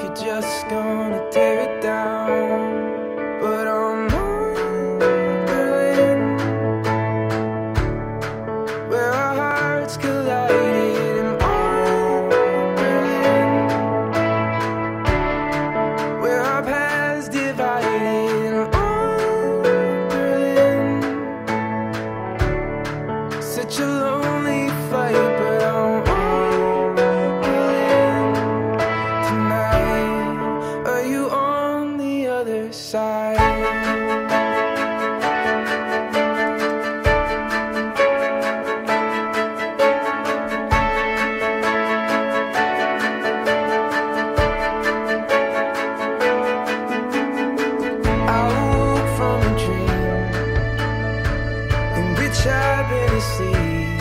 you're just gonna tear it down. But I'm wondering where our hearts collided, and wondering where our paths divided, and wondering such a lonely fight. But I'm wondering tonight, are you on the other side? I've been asleep.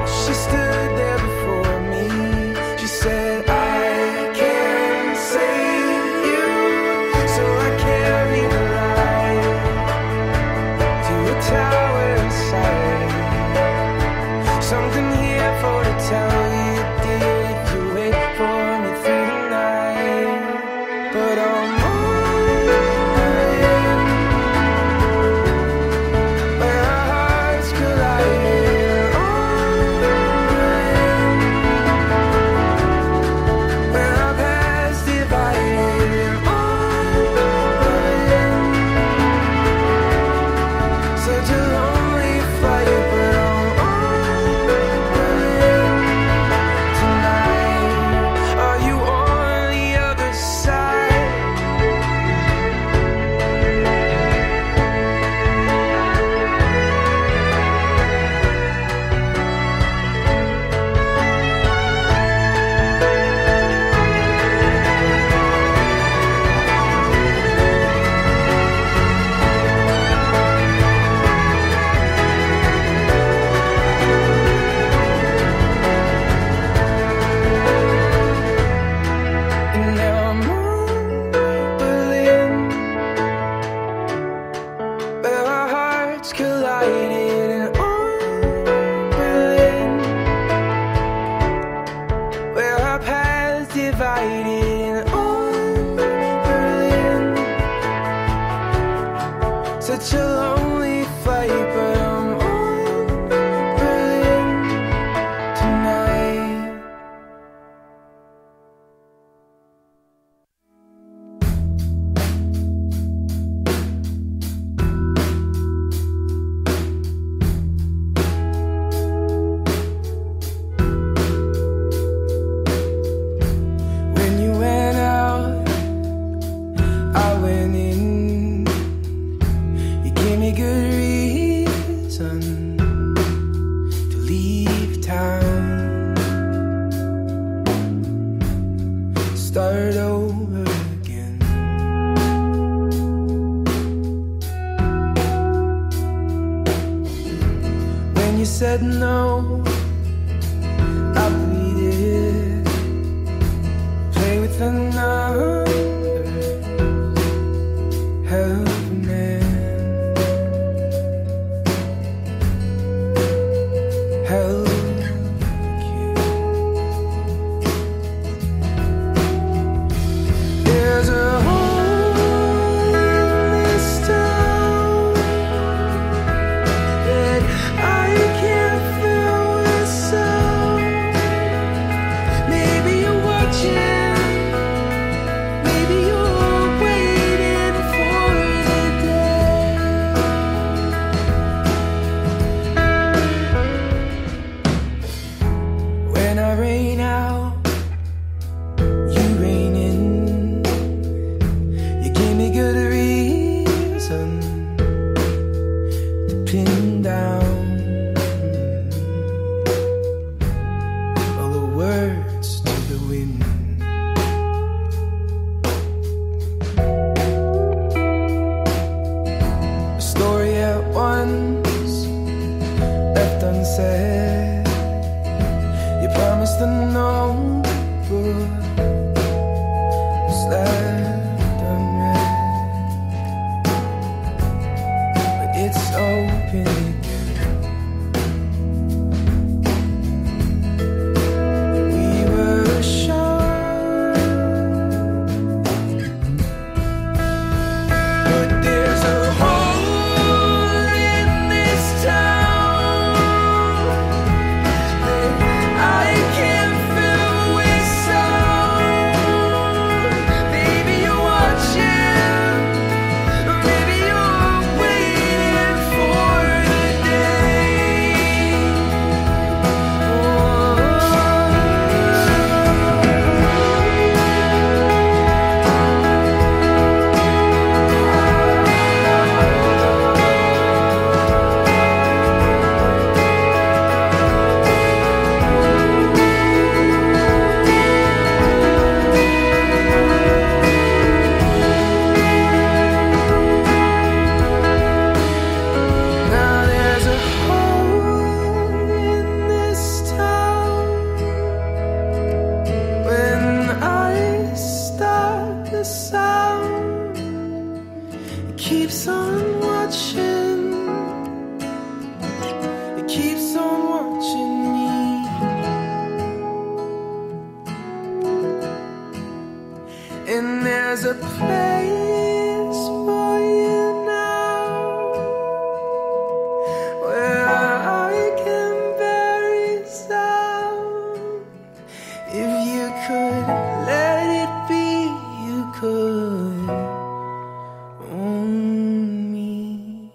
She stood there before me. She said, I can't save you, so I carried the light to a tower inside. Something here for to tell you, dear, if you wait for me through the night. But I'm collided, and wondering where our paths divided, and wondering such a lonely fight. But I'm wondering tonight. Good reason to leave town, start over again. When you said no, I pleaded, play with another, help a man. There's a hole in this town that I can't fill with sound. Maybe you're watching, And there's a place for you now, where I can bury sound. If you could let it be, you could own me.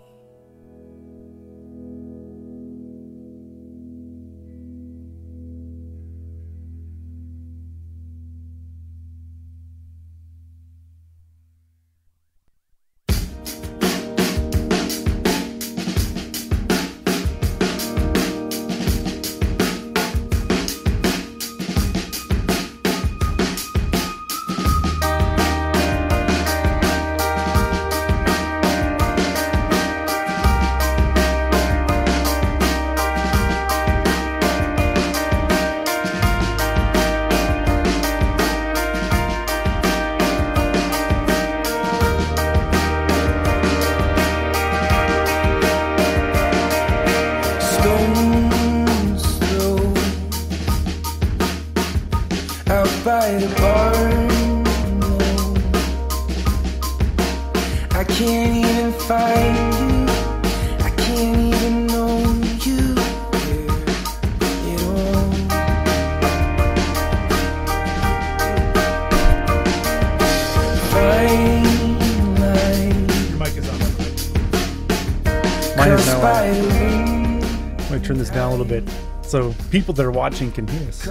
By the barn, I can't even find you, I can't even know you at all. Fine line. Your mic is on. Mine is now on. I'm going to turn this down a little bit so people that are watching can hear us.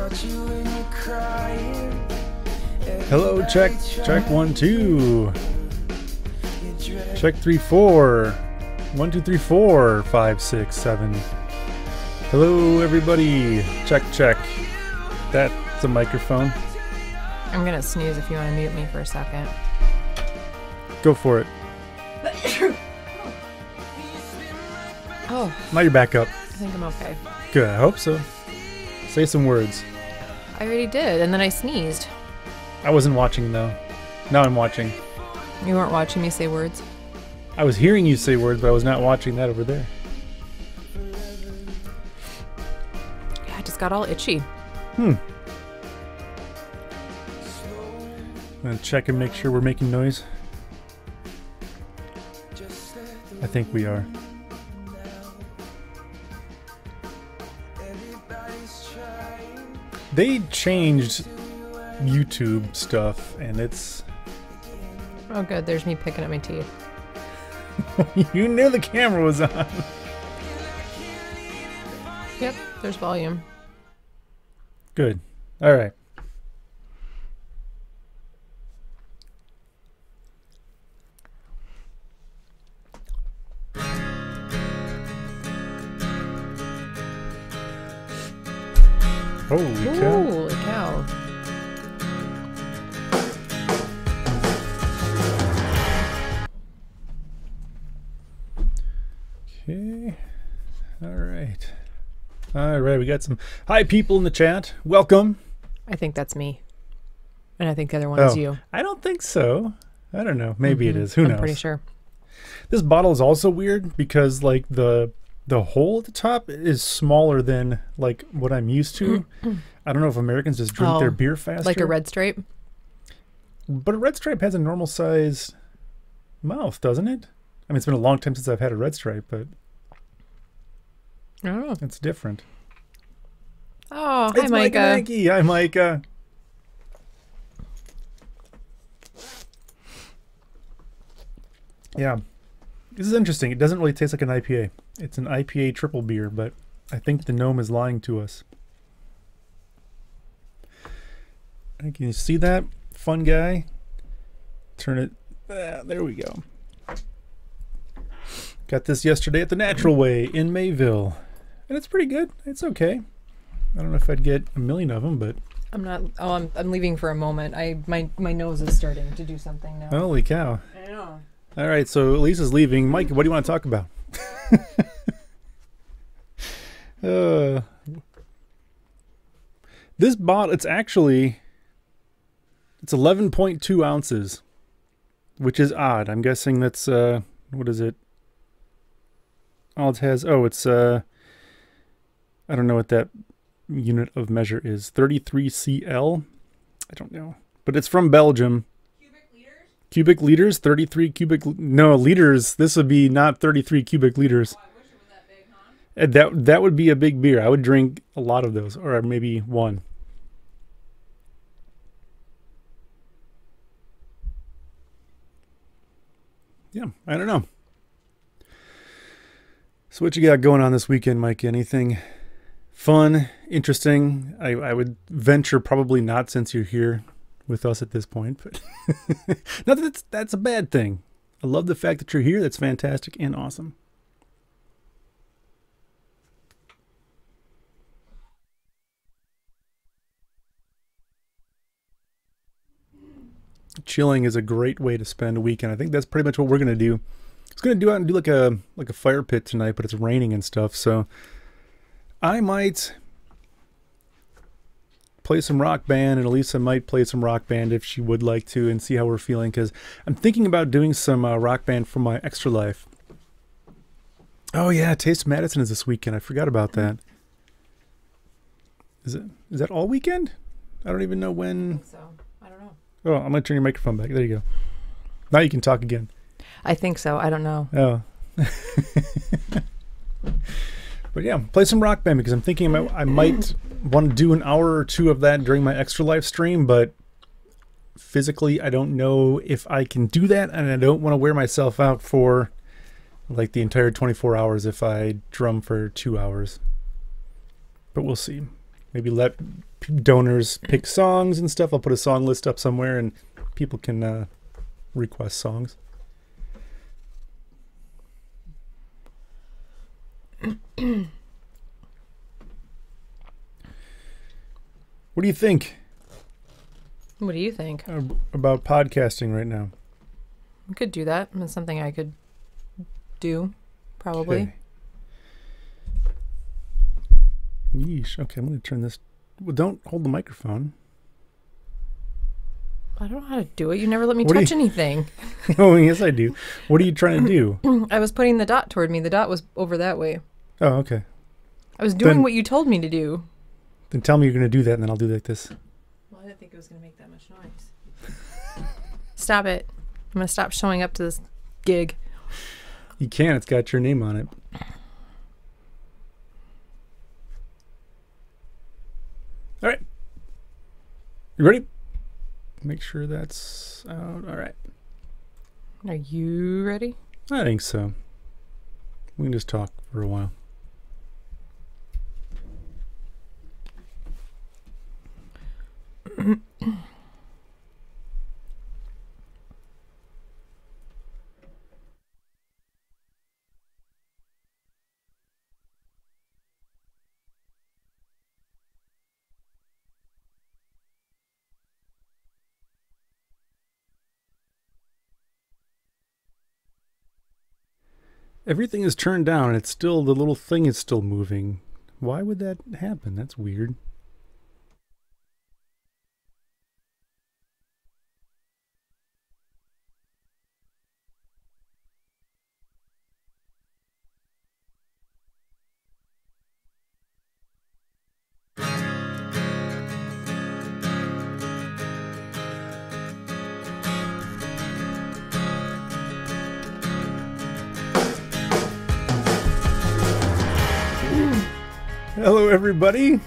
Hello, check 1 2. Check 3 4. 1 2 3 4 5 6 7. Hello, everybody. Check. That's a microphone. I'm gonna sneeze if you want to mute me for a second. Go for it. Oh, Now you're back up. I think I'm okay. Good. I hope so. Say some words. I already did, and then I sneezed. I wasn't watching though. Now I'm watching. You weren't watching me say words? I was hearing you say words, but I was not watching that over there. Yeah, I just got all itchy. I'm gonna check and make sure we're making noise. I think we are. They changed YouTube stuff, and it's... Oh good, there's me picking at my teeth. You knew the camera was on. Yep, there's volume. Good. All right. Holy cow. Holy cow. Okay. All right, we got some hi people in the chat. Welcome. I think that's me. And I think the other one is you. I don't think so. I don't know. Maybe it is. Who knows? I'm pretty sure. This bottle is also weird because like the hole at the top is smaller than like what I'm used to. I don't know if Americans just drink their beer faster. Like a Red Stripe? But a Red Stripe has a normal size mouth, doesn't it? I mean, it's been a long time since I've had a Red Stripe, but I don't know. it's different. Oh, It's hi, Micah. Mikey. Hi, Micah. Yeah. This is interesting. It doesn't really taste like an IPA. It's an IPA triple beer, but I think the gnome is lying to us. Can you see that? Fun guy. Turn it. There we go. Got this yesterday at the Natural Way in Mayville. And it's pretty good. It's okay. I don't know if I'd get a million of them, but... I'm not... Oh, I'm leaving for a moment. My nose is starting to do something now. Holy cow. I know. All right, so Lisa's leaving. Mike, what do you want to talk about? This bottle, it's 11.2 ounces, which is odd. I'm guessing that's, what is it? All it has, I don't know what that unit of measure is. 33 cl? I don't know. But it's from Belgium. Cubic liters, 33 cubic... No, liters. This would be not 33 cubic liters. Oh, I wish it was that big, huh? That would be a big beer. I would drink a lot of those, or maybe one. Yeah, I don't know. So what you got going on this weekend, Mike? Anything fun, interesting? I would venture probably not, since you're here with us at this point, but not that that's a bad thing. I love the fact that you're here. That's fantastic and awesome. Chilling is a great way to spend a weekend. I think that's pretty much what we're gonna do. I was gonna do out and do like a fire pit tonight, but it's raining and stuff, so I might play some Rock Band, and Alisa might play some Rock Band if she would like to, and see how we're feeling, because I'm thinking about doing some Rock Band for my extra life. Oh yeah, Taste of Madison is this weekend. I forgot about that. Is that all weekend? I don't even know when. I think so. I don't know. Oh, I'm gonna turn your microphone back. There you go. Now you can talk again. I think so. I don't know. Oh. But yeah, play some Rock Band, because I'm thinking I might want to do an hour or two of that during my extra live stream, but physically I don't know if I can do that, and I don't want to wear myself out for like the entire 24 hours if I drum for 2 hours. But we'll see. Maybe let donors pick songs and stuff. I'll put a song list up somewhere and people can request songs. What do you think What do you think? about podcasting right now? I could do that. It's something I could do, probably. Okay. Yeesh. Okay, I'm going to turn this. Well, don't hold the microphone. I don't know how to do it. You never let me What do touch you- anything. Oh, yes, I do. What are you trying to do? I was putting the dot toward me. The dot was over that way. Oh, okay. I was doing Then- what you told me to do. Then tell me you're going to do that, and then I'll do like this. Well, I didn't think it was going to make that much noise. Stop it. I'm going to stop showing up to this gig. You can. It's got your name on it. All right. You ready? Make sure that's out. All right. Are you ready? I think so. We can just talk for a while. Everything is turned down and it's still, the little thing is still moving. Why would that happen? That's weird. Hello, everybody.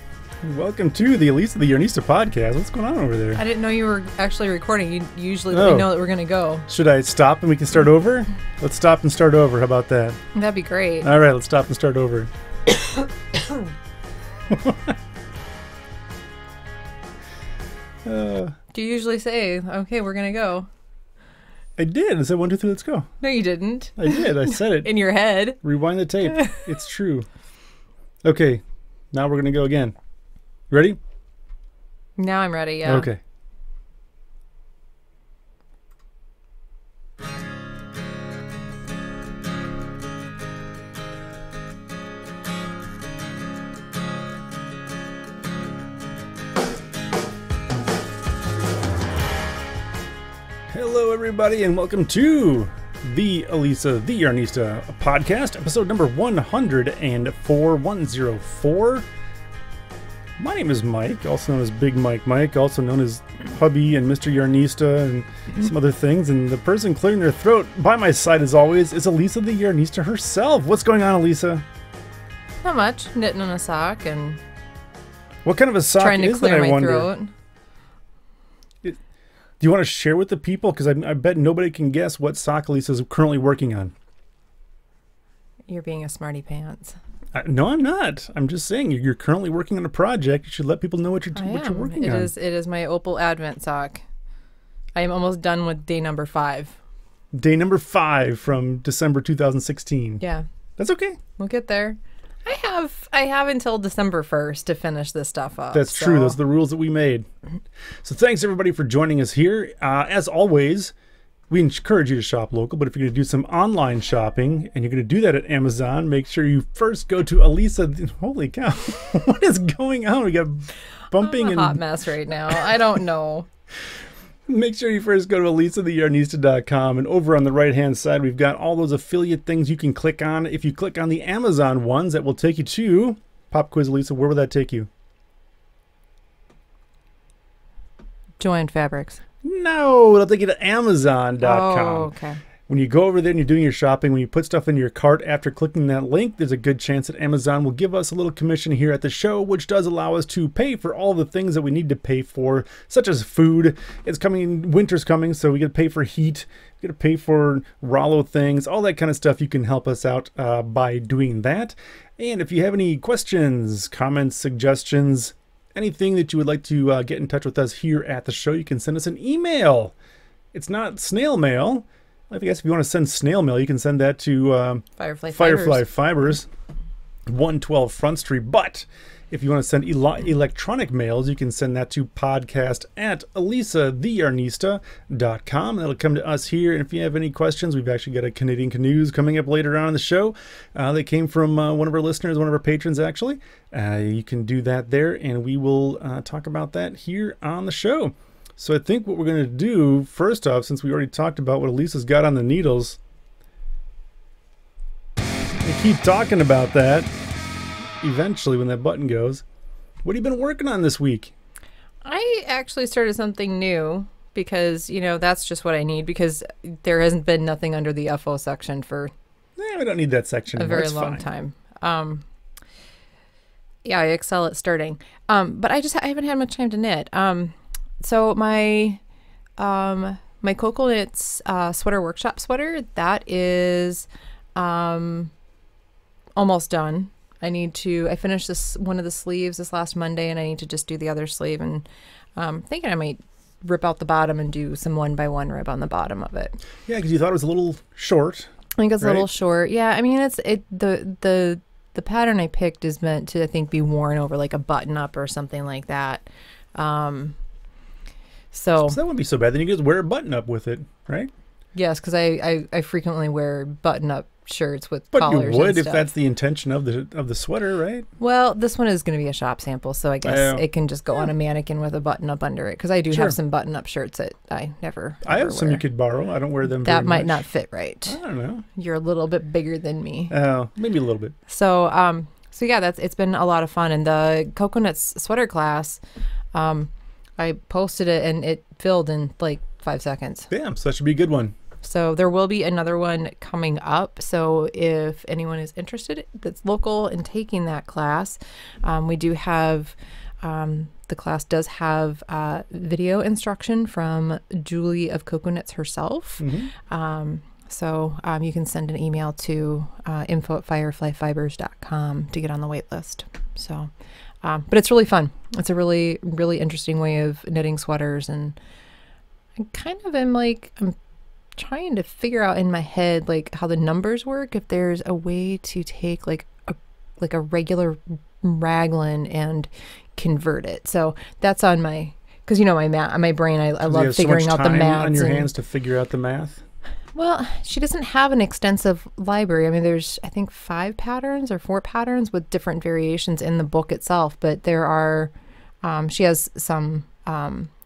Welcome to the Alisa the Yarnista podcast. What's going on over there? I didn't know you were actually recording. You usually Oh. let me know that we're going to go. Should I stop and we can start over? Let's stop and start over. How about that? That'd be great. All right, let's stop and start over. Do you usually say, okay, we're going to go? I did. I said 1, 2, 3, let's go. No, you didn't. I did. I said it. In your head. Rewind the tape. It's true. Okay, now we're going to go again. Ready? Now I'm ready, yeah. Okay. Hello, everybody, and welcome to the Alisa the Yarnista podcast, episode number 104. My name is Mike, also known as Big Mike, also known as Hubby and Mr. Yarnista and some other things. And the person clearing their throat by my side, as always, is Alisa the Yarnista herself. What's going on, Alisa? Not much. Knitting on a sock and What kind of a sock trying to is that, clear I my wonder? throat. Do you want to share with the people? Because I bet nobody can guess what sock Alisa is currently working on. You're being a smarty pants. No, I'm not. I'm just saying you're currently working on a project. You should let people know what you're working on. It is my Opal Advent sock. I am almost done with day number 5. Day number 5 from December 2016. Yeah. That's okay. We'll get there. I have until December 1st to finish this stuff up. That's true. Those are the rules that we made. So thanks everybody for joining us here. As always, we encourage you to shop local, but if you're going to do some online shopping and you're going to do that at Amazon, make sure you first go to Alisa. Holy cow. What is going on? We got bumping I'm a and hot mess right now. I don't know. Make sure you first go to alisathe.yarnista.com, and over on the right-hand side, we've got all those affiliate things you can click on. If you click on the Amazon ones, that will take you to Pop Quiz Alisa. Where will that take you? Joanne Fabrics. No, it'll take you to Amazon.com. Oh, okay. When you go over there and you're doing your shopping, when you put stuff into your cart after clicking that link, there's a good chance that Amazon will give us a little commission here at the show, which does allow us to pay for all the things that we need to pay for, such as food. It's coming, winter's coming, so we got to pay for heat. We got to pay for Rollo things, all that kind of stuff. You can help us out by doing that. And if you have any questions, comments, suggestions, anything that you would like to get in touch with us here at the show, you can send us an email. It's not snail mail. I guess if you want to send snail mail, you can send that to Firefly Fibers, 112 Front Street. But if you want to send electronic mails, you can send that to podcast@alisathe.yarnista.com. That'll come to us here. And if you have any questions, we've actually got a Canadian Canoes coming up later on in the show. They came from one of our listeners, one of our patrons, actually. You can do that there, and we will talk about that here on the show. So I think what we're going to do, first off, since we already talked about what Alisa's got on the needles, we keep talking about that eventually when that button goes. What have you been working on this week? I actually started something new because, that's just what I need because there hasn't been nothing under the FO section for we don't need that section a very long time. Yeah, I excel at starting. But I haven't had much time to knit. So my Cocoa Knits sweater workshop sweater, that is almost done. I finished one of the sleeves this last Monday, and I need to just do the other sleeve, and thinking I might rip out the bottom and do some 1x1 rib on the bottom of it. Yeah, because you thought it was a little short. I think it's a little short. Yeah, I mean the pattern I picked is meant to, I think, be worn over like a button up or something like that. So that wouldn't be so bad. Then you could just wear a button up with it, right? Yes, because I frequently wear button up shirts with but collars. You would and if stuff. that's the intention of the sweater, right? Well, this one is going to be a shop sample, so I guess it can just go on a mannequin with a button up under it. Because I do have some button up shirts that I never. I have some wear. you could borrow. I don't wear them. That very might much. not fit right. I don't know. You're a little bit bigger than me. Oh, maybe a little bit. So yeah, it's been a lot of fun. And the Cocoa Knits sweater class, I posted it and it filled in like 5 seconds. Damn, so that should be a good one. So there will be another one coming up. So if anyone is interested that's local in taking that class, we do have, the class does have video instruction from Julie of Cocoa Knits herself. Mm-hmm. So you can send an email to info@fireflyfibers.com to get on the wait list. So, but it's really fun. It's a really, really interesting way of knitting sweaters. And I kind of am I'm trying to figure out in my head like how the numbers work, if there's a way to take like a regular raglan and convert it. So that's on my, because my brain, I love figuring out the math on your hands to figure out the math. Well, she doesn't have an extensive library. I mean, there's, I think, 5 patterns or 4 patterns with different variations in the book itself, but there are, she has some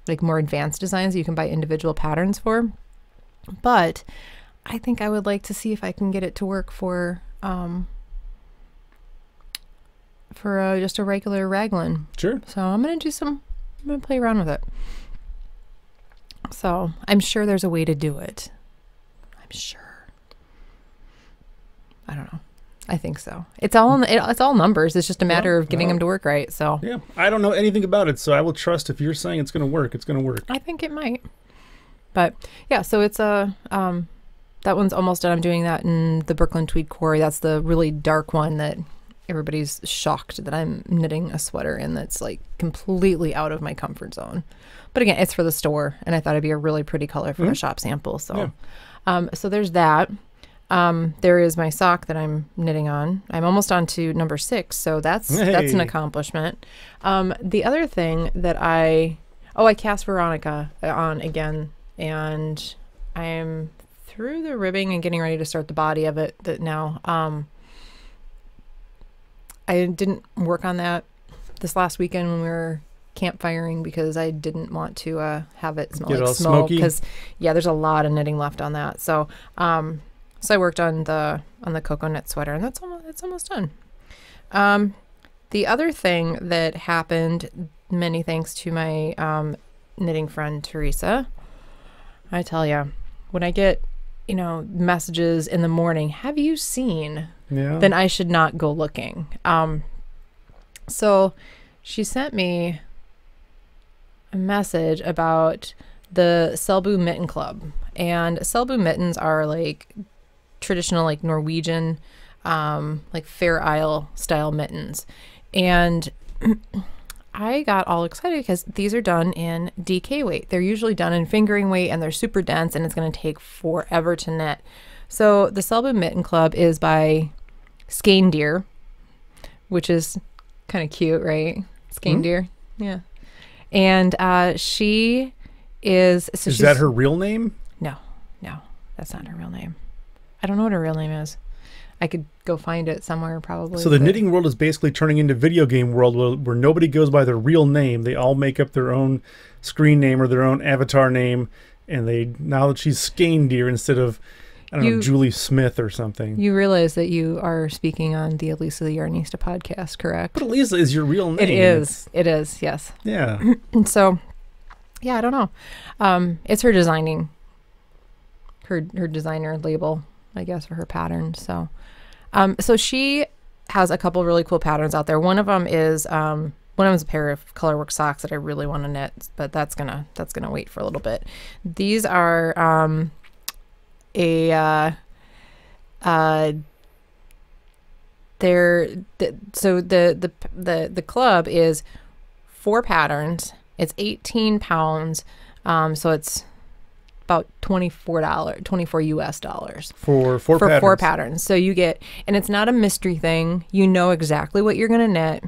like more advanced designs you can buy individual patterns for. But I think I would like to see if I can get it to work for for just a regular raglan. Sure. So I'm going to play around with it. So I'm sure there's a way to do it. I'm sure. I don't know. I think so. It's all numbers. It's just a matter of getting them to work right. So yeah, I don't know anything about it, so I will trust if you're saying it's going to work, it's going to work. I think it might. But yeah, so it's that one's almost done. I'm doing that in the Brooklyn Tweed Quarry. That's the really dark one that everybody's shocked that I'm knitting a sweater in. That's like completely out of my comfort zone. But again, it's for the store, and I thought it'd be a really pretty color for a shop sample. So, so there's that. There is my sock that I'm knitting on. I'm almost on to number 6, so that's an accomplishment. The other thing that I cast Veronica on again, and I'm through the ribbing and getting ready to start the body of it now. I didn't work on that this last weekend when we were campfiring because I didn't want to have it smell like smoke, because there's a lot of knitting left on that. So so I worked on the cocoa knit sweater, and it's almost done. The other thing that happened, many thanks to my knitting friend Teresa, I tell you, when I get messages in the morning, have you seen? Then I should not go looking. So she sent me a message about the Selbu Mitten Club, and Selbu mittens are like traditional, like Norwegian, like Fair Isle style mittens. And I got all excited because these are done in DK weight. They're usually done in fingering weight, and they're super dense, and it's going to take forever to knit. So the Selbu Mitten Club is by Skein, which is kind of cute, right? Skein, yeah. And she is... So is that her real name? No, that's not her real name. I don't know what her real name is. I could go find it somewhere probably. So the knitting world is basically turning into video game world where nobody goes by their real name. They all make up their own screen name or their own avatar name, and now that she's Skein instead of Julie Smith or something. You realize that you are speaking on the Alisa the Yarnista podcast, correct? But Alisa is your real name. It is. It is, yes. Yeah. So, yeah, I don't know. It's her designing, her designer label, I guess, for her pattern. So, so she has a couple really cool patterns out there. One of them is a pair of colorwork socks that I really want to knit, but that's gonna wait for a little bit. These are so the club is 4 patterns. It's 18 pounds. So it's about $24 US for 4 patterns. 4 patterns. So you get, and it's not a mystery thing. You know exactly what you're going to knit.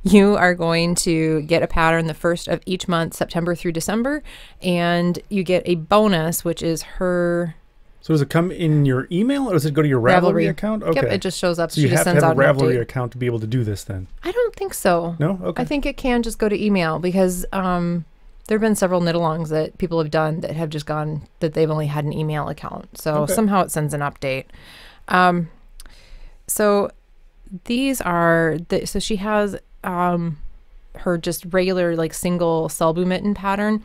You are going to get a pattern the first of each month, September through December, and you get a bonus, which is her. So does it come in your email, or does it go to your Ravelry account? Okay. Yep, it just shows up. So you have to have a Ravelry account to be able to do this then? I don't think so. No? Okay. I think it can just go to email, because there have been several knit-alongs that people have done that have just gone, that they've only had an email account. So somehow it sends an update. So these are, so she has her just regular, like, single Selbu mitten pattern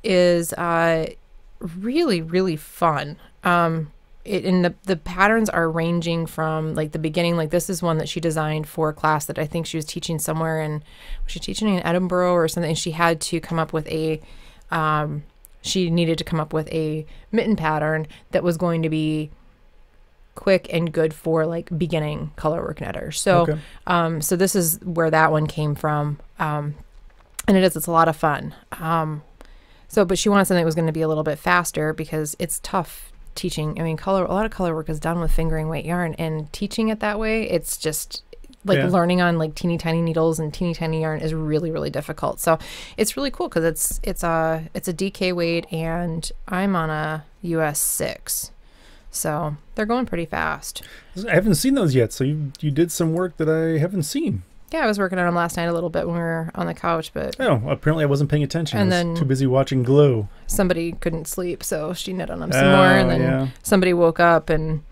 is really, really fun. And the patterns are ranging from, like, the beginning, like this is one that she designed for a class that I think she was teaching somewhere in, was she teaching in Edinburgh or something? And she had to come up with she needed to come up with a mitten pattern that was going to be quick and good for, like, beginning colorwork knitters. So, so this is where that one came from. And it's a lot of fun. But she wanted something that was going to be a little bit faster, because it's tough teaching. I mean, a lot of color work is done with fingering weight yarn, and teaching it that way, it's just like learning on, like, teeny tiny needles and teeny tiny yarn is really, really difficult. So it's really cool because it's a DK weight, and I'm on a US 6. So they're going pretty fast. I haven't seen those yet. So you did some work that I haven't seen. Yeah, I was working on them last night a little bit when we were on the couch, but... Oh, apparently I wasn't paying attention. And I was too busy watching Glow. Somebody couldn't sleep, so she knit on them some more, and then somebody woke up and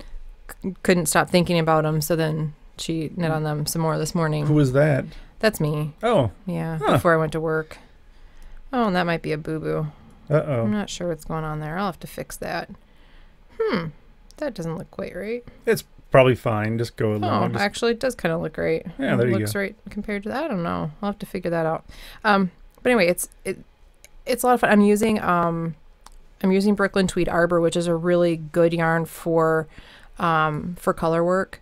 couldn't stop thinking about them, so then She knit on them some more this morning. Who was that? That's me. Oh. Yeah, Huh. before I went to work. Oh, and that might be a boo-boo. Uh-oh. I'm not sure what's going on there. I'll have to fix that. That doesn't look quite right. It's probably fine. Just go Oh, along. actually, it does kind of look right. Yeah, there it you looks go. right compared to that. I don't know. I'll have to figure that out. But anyway, it's a lot of fun. I'm using Brooklyn Tweed Arbor, which is a really good yarn for color work.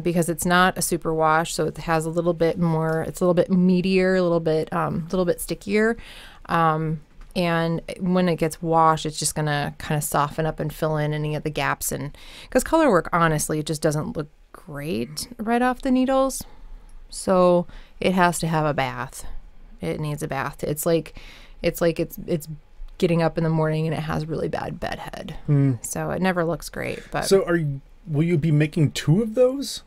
Because it's not a super wash, so it has a little bit more. It's a little bit meatier, a little bit stickier, and when it gets washed, it's just gonna kind of soften up and fill in any of the gaps. And because color work, honestly, it just doesn't look great right off the needles, so it has to have a bath. It needs a bath. It's like it's getting up in the morning and it has really bad bedhead, so it never looks great. But So will you be making 2 of those?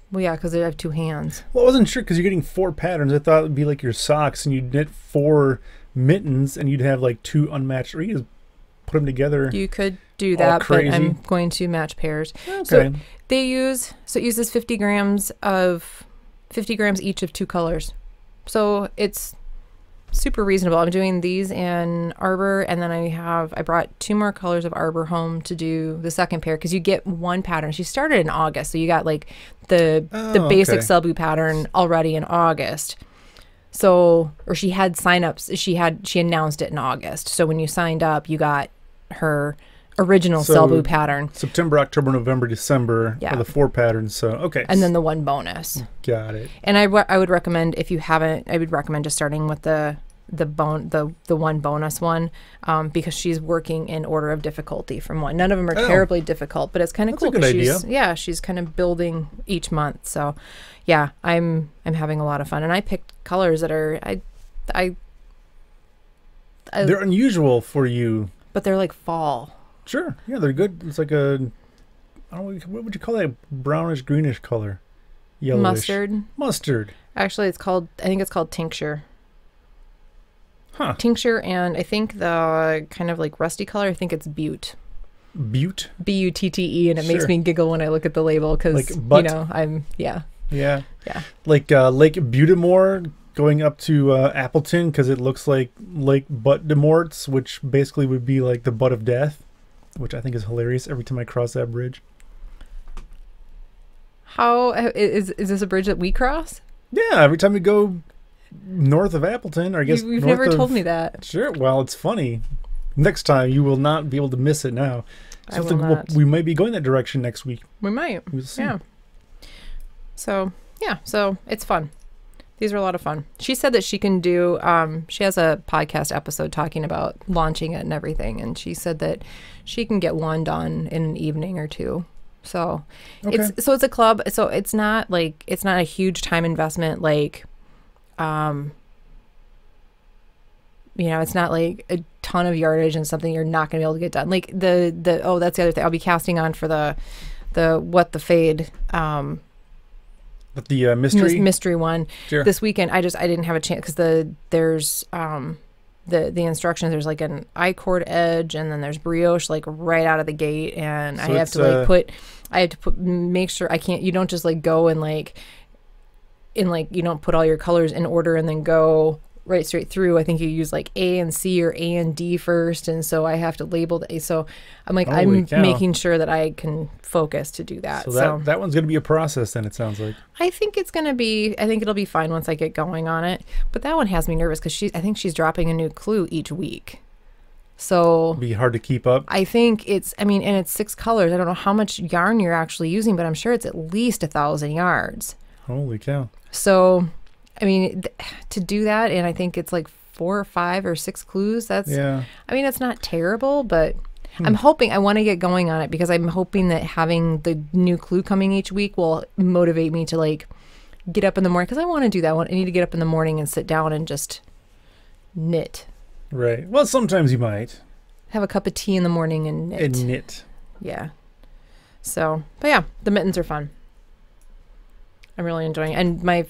well, yeah, because I have 2 hands. Well, I wasn't sure because you're getting 4 patterns. I thought it would be like your socks and you'd knit 4 mittens and you'd have like 2 unmatched, or you just put them together. You could do that, but crazy. I'm going to match pairs. Okay. So it uses 50 grams each of 2 colors. So it's super reasonable. I'm doing these in Arbor, and then I brought 2 more colors of Arbor home to do the second pair, because you get 1 pattern. She started in August, so you got like the basic okay. Selbu pattern already in August. So, or she had signups. She announced it in August. So when you signed up, you got her original Selbu pattern. September, October, November, December Yeah. are the 4 patterns. So okay. And then the 1 bonus. Got it. And I would recommend, if you haven't, I would recommend just starting with the 1 bonus one, because she's working in order of difficulty from 1. None of them are terribly difficult, but it's kind of That's a cool. good 'Cause idea. she's kind of building each month. So yeah, I'm having a lot of fun, and I picked colors that are They're unusual for you. but they're like fall. Sure. Yeah, they're good. It's like I don't know, what would you call that? Brownish, greenish color. Yellowish. Mustard. Actually, I think it's called tincture. Huh. Tincture, and I think the kind of like rusty color, I think it's butte. Butte? Butte, and it makes Sure. me giggle when I look at the label, because, Like butt? Yeah. Yeah. Yeah. Like Lake Butemore going up to Appleton, because it looks like Lake Butt de Morts, which basically would be like the butt of death, which I think is hilarious every time I cross that bridge. How is this a bridge that we cross? Yeah, every time you go north of Appleton, or I guess You've north never of- told me that. Sure. Well, it's funny. Next time you will not be able to miss it now. I will not. We might be going that direction next week. We might. We'll see. Yeah. So it's fun. These are a lot of fun. She said that she can do, she has a podcast episode talking about launching it and everything. And she said that she can get 1 done in an evening or 2. So Okay. it's a club. So it's not a huge time investment. Like, it's not like a ton of yardage and something you're not going to be able to get done. Like that's the other thing. I'll be casting on for the What the Fade, But the mystery one Sure. this weekend. I didn't have a chance, because there's the instructions, there's like an I-cord edge, and then there's brioche like right out of the gate, and So I have to make sure you don't just like go and you don't put all your colors in order and then go right straight through. I think you use like A and C or A and D first, and so I have to label the A. So I'm like, Holy I'm cow. making sure that I can focus to do that. So that one's going to be a process then, it sounds like. I think it'll be fine once I get going on it. But that one has me nervous, because I think she's dropping a new clue each week. So It'll be hard to keep up. I think and it's 6 colors. I don't know how much yarn you're actually using, but I'm sure it's at least 1,000 yards. Holy cow. So, to do that, and I think it's like 4 or 5 or 6 clues. It's not terrible, but I want to get going on it, because I'm hoping that having the new clue coming each week will motivate me to like get up in the morning, because I want to do that one. I need to get up in the morning and sit down and just knit. Right. Well, sometimes you might. Have a cup of tea in the morning and knit. And knit. Yeah. So, but yeah, the mittens are fun. I'm really enjoying it. And my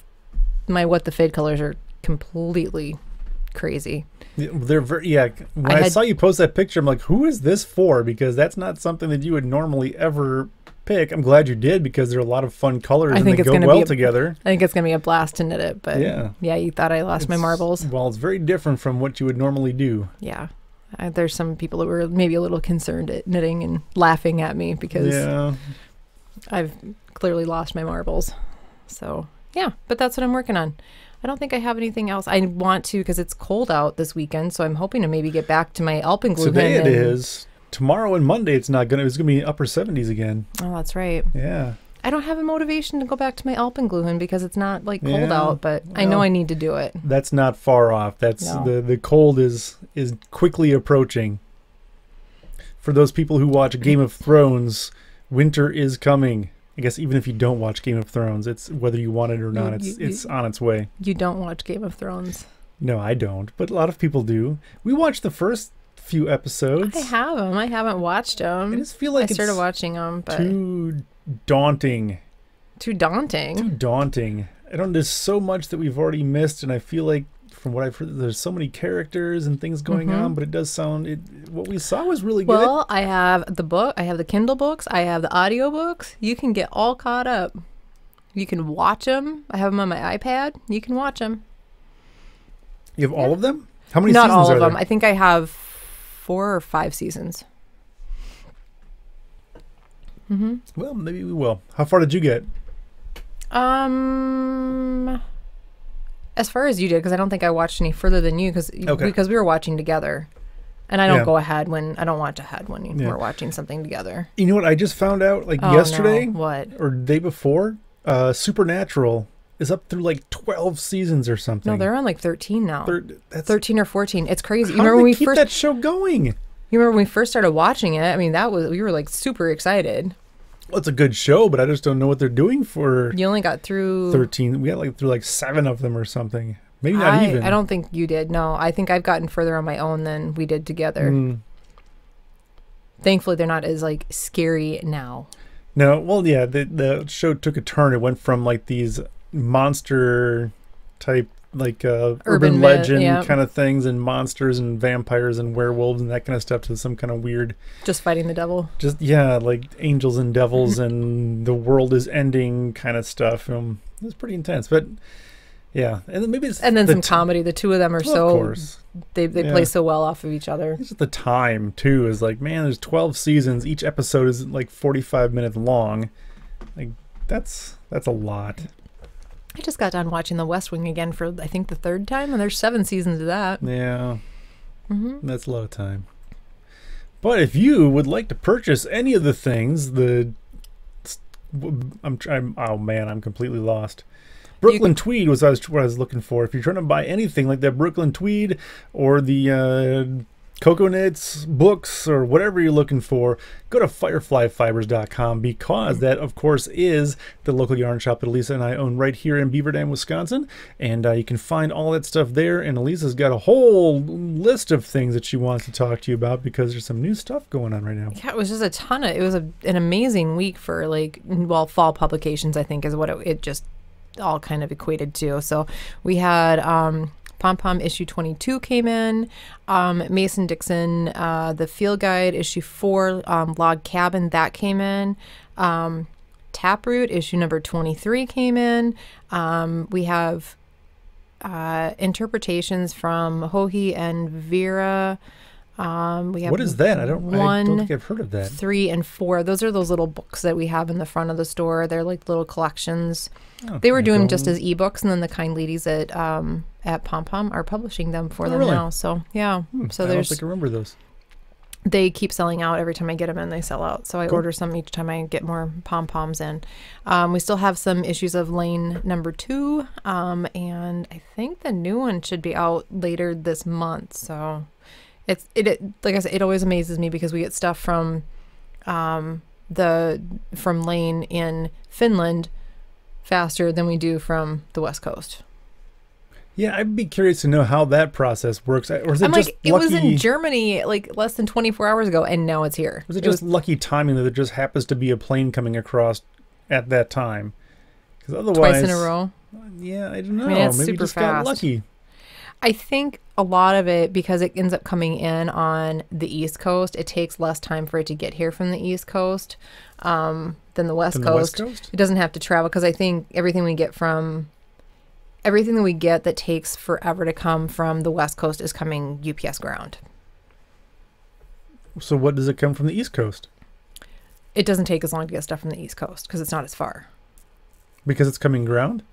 What the Fade colors are completely crazy. They're very, when I saw you post that picture, I'm like, who is this for? Because that's not something that you would normally ever pick. I'm glad you did because there are a lot of fun colors and they go well together. I think it's going to be a blast to knit it, but yeah, you thought I lost my marbles. Well, it's very different from what you would normally do. Yeah. There's some people that were maybe a little concerned at knitting and laughing at me because I've clearly lost my marbles. So, yeah, but that's what I'm working on. I don't think I have anything else. I want to because it's cold out this weekend, so I'm hoping to maybe get back to my alpenglue. Today it is. Tomorrow and Monday it's not gonna. It's gonna be upper 70s again. Oh, that's right. Yeah. I don't have a motivation to go back to my alpenglue because it's not like cold out, but I know I need to do it. That's not far off. That's the cold is quickly approaching. For those people who watch Game of Thrones, winter is coming. I guess even if you don't watch Game of Thrones, it's whether you want it or not, it's on its way. You don't watch Game of Thrones? No, I don't, but a lot of people do. We watched the first few episodes. I have them. I haven't watched them. I just feel like I started watching them, but too daunting. Too daunting? Too daunting. There's so much that we've already missed, and I feel like from what I've heard, there's so many characters and things going on, but it does sound, what we saw was really good. Well, I have the book, I have the Kindle books, I have the audio books. You can get all caught up. You can watch them. I have them on my iPad. You can watch them. You have all of them? How many Not seasons all are of them. there? I think I have 4 or 5 seasons. Well, maybe we will. How far did you get? As far as you did, because I don't think I watched any further than you, because we were watching together, and I don't go ahead when I don't watch ahead when we're watching something together. You know what I just found out yesterday? No. What? Or the day before? Supernatural is up through like 12 seasons or something. No, they're on like 13 now. 13 or 14. It's crazy. How you remember when we keep that show going? You remember when we first started watching it? I mean, we were like super excited. Well, it's a good show, but I just don't know what they're doing for. You only got through 13. We got through 7 of them or something. Maybe not even. I don't think you did. No, I think I've gotten further on my own than we did together. Thankfully, they're not as scary now. No, well, yeah, the show took a turn. It went from these monster type urban legend kind of things and monsters and vampires and werewolves and that kind of stuff to some kind of weird just fighting the devil, just like angels and devils and the world is ending kind of stuff. It was pretty intense, but yeah, and then maybe it's some comedy. The two of them are of course they play so well off of each other. It's just the time too is man, there's 12 seasons, each episode is 45 minutes long. That's a lot. I just got done watching The West Wing again for, I think, the 3rd time, and there's 7 seasons of that. Yeah. That's a lot of time. But if you would like to purchase any of the things, I'm completely lost. Brooklyn Tweed was what I was looking for. If you're trying to buy anything like that Brooklyn Tweed or the Cocoa Knits books or whatever you're looking for, go to fireflyfibers.com because that, of course, is the local yarn shop that Alisa and I own right here in Beaver Dam, Wisconsin. And you can find all that stuff there. And Alisa's got a whole list of things that she wants to talk to you about because there's some new stuff going on right now. Yeah, it was just a ton of, it was an amazing week for fall publications, I think, is what it just all kind of equated to. So we had Pom Pom issue 22 came in, Mason Dixon, the Field Guide issue 4, Log Cabin, that came in, Taproot issue number 23 came in. We have interpretations from Hohi and Vera. We have what is that? I don't think I've heard of that. 3 and 4. Those are those little books that we have in the front of the store. They're like little collections. Oh, they were doing them just as ebooks, and then the kind ladies at Pom Pom are publishing them for them now. So yeah, so I don't think I remember those. They keep selling out every time I get them, and they sell out. So I order some each time I get more Pom Poms in. We still have some issues of Lane number 2, and I think the new one should be out later this month. So. It like I said, it always amazes me because we get stuff from Lane in Finland faster than we do from the West Coast. Yeah, I'd be curious to know how that process works. Or is it it was in Germany less than 24 hours ago, and now it's here. Was it just lucky timing that there just happens to be a plane coming across at that time? Because otherwise, twice in a row. Yeah, I don't know. I mean, it's maybe super just fast. got lucky. I think a lot of it, because it ends up coming in on the East Coast, it takes less time for it to get here from the East Coast than the West Coast. It doesn't have to travel, because I think everything that we get that takes forever to come from the West Coast is coming UPS ground. So what does it come from the East Coast? It doesn't take as long to get stuff from the East Coast because it's not as far. Because it's coming ground?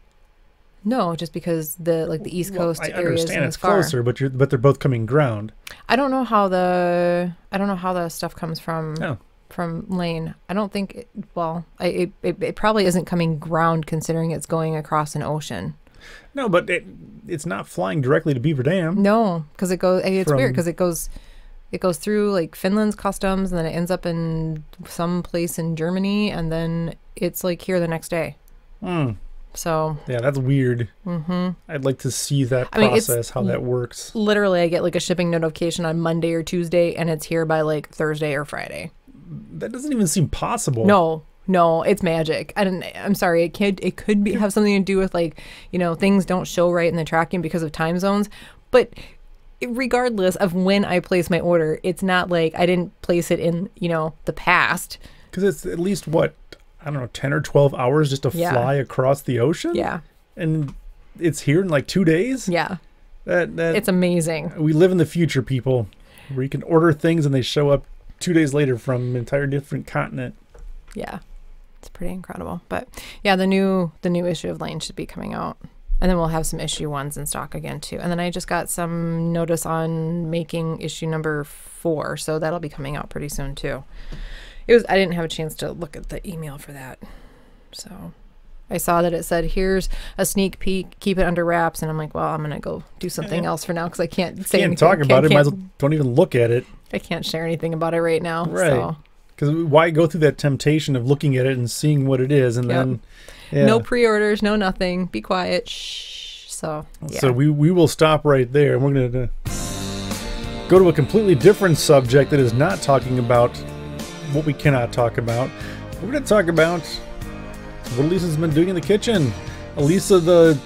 No, just because the East Coast area is it's far. closer, but they're both coming ground. I don't know how the stuff comes from Lane. I don't think it probably isn't coming ground, considering it's going across an ocean. No, but it's not flying directly to Beaver Dam. No, because it's weird because it goes through like Finland's customs, and then it ends up in some place in Germany, and then it's like here the next day. So yeah, that's weird. I'd like to see that process, how that works. Literally, I get like a shipping notification on Monday or Tuesday, and it's here by like Thursday or Friday. That doesn't even seem possible. No, it's magic. I'm sorry, it could have something to do with like, things don't show right in the tracking because of time zones, but regardless of when I place my order, it's not like I didn't place it in, the past. Because it's at least, what, I don't know, 10 or 12 hours just to fly across the ocean? Yeah. And it's here in like 2 days? Yeah. That it's amazing. We live in the future, people, where you can order things and they show up 2 days later from an entire different continent. Yeah. It's pretty incredible. But yeah, the new issue of Lane should be coming out. And then we'll have some issue 1s in stock again too. And then I just got some notice on making issue number 4, so that'll be coming out pretty soon too. I didn't have a chance to look at the email for that. So I saw that it said, here's a sneak peek, keep it under wraps, and I'm like, well, I'm going to go do something else for now because I can't say anything. Talk about it, might as well don't even look at it. I can't share anything about it right now. Right. Because why go through that temptation of looking at it and seeing what it is, and then no pre-orders, no nothing. Be quiet. Shh. So we will stop right there, and we're going to go to a completely different subject that is not talking about what we cannot talk about. We're going to talk about what Alisa's been doing in the kitchen. Alisa the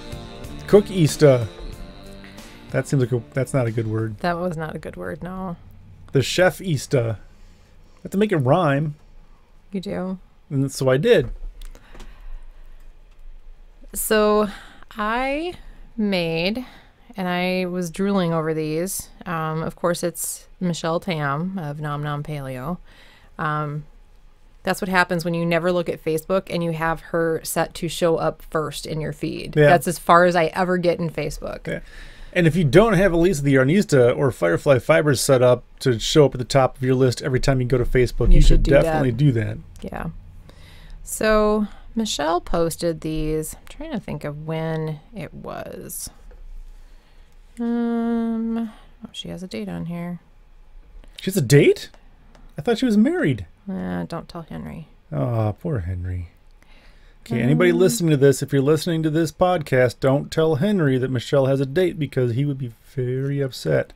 Cookista. That seems like that's not a good word. That was not a good word, no. The Chef-ista. I have to make it rhyme. You do? And so I did. So I made, and I was drooling over these. Of course, it's Michelle Tam of Nom Nom Paleo. That's what happens when you never look at Facebook and you have her set to show up first in your feed. Yeah. That's as far as I ever get in Facebook. Yeah. And if you don't have Alisa the Yarnista or Firefly Fibers set up to show up at the top of your list every time you go to Facebook, you should definitely do that. Yeah. So Michelle posted these. I'm trying to think of when it was. Oh, she has a date on here. She has a date? I thought she was married. Don't tell Henry. Oh, poor Henry. Okay, anybody listening to this, if you're listening to this podcast, don't tell Henry that Michelle has a date because he would be very upset.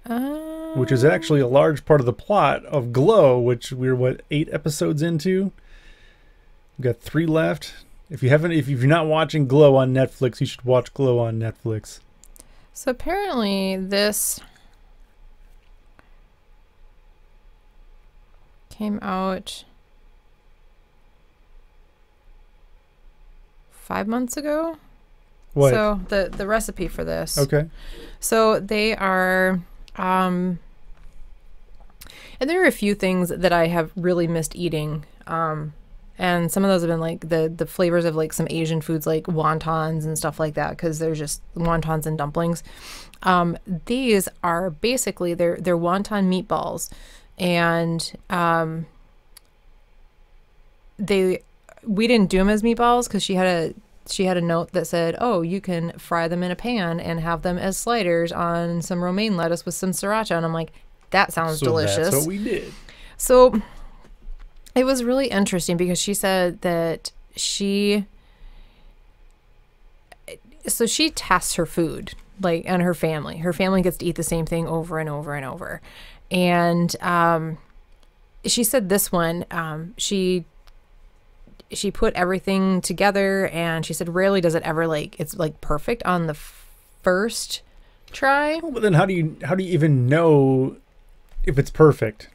Which is actually a large part of the plot of Glow, which we're, 8 episodes into? We've got 3 left. If you're not watching Glow on Netflix, you should watch Glow on Netflix. So apparently this came out 5 months ago. What? So the recipe for this. Okay. So they are, and there are a few things that I have really missed eating. And some of those have been like the flavors of like some Asian foods like wontons and stuff like that, because they're just wontons and dumplings. These are basically they're wonton meatballs, and we didn't do them as meatballs because she had a note that said, oh, you can fry them in a pan and have them as sliders on some romaine lettuce with some sriracha. And I'm like, that sounds delicious. That's what we did. So it was really interesting because she said that she tests her food, like, and her family. Her family gets to eat the same thing over and over and over. And she said this one, she put everything together, and she said rarely does it ever, like, it's like perfect on the first try. Well, but then how do you even know if it's perfect?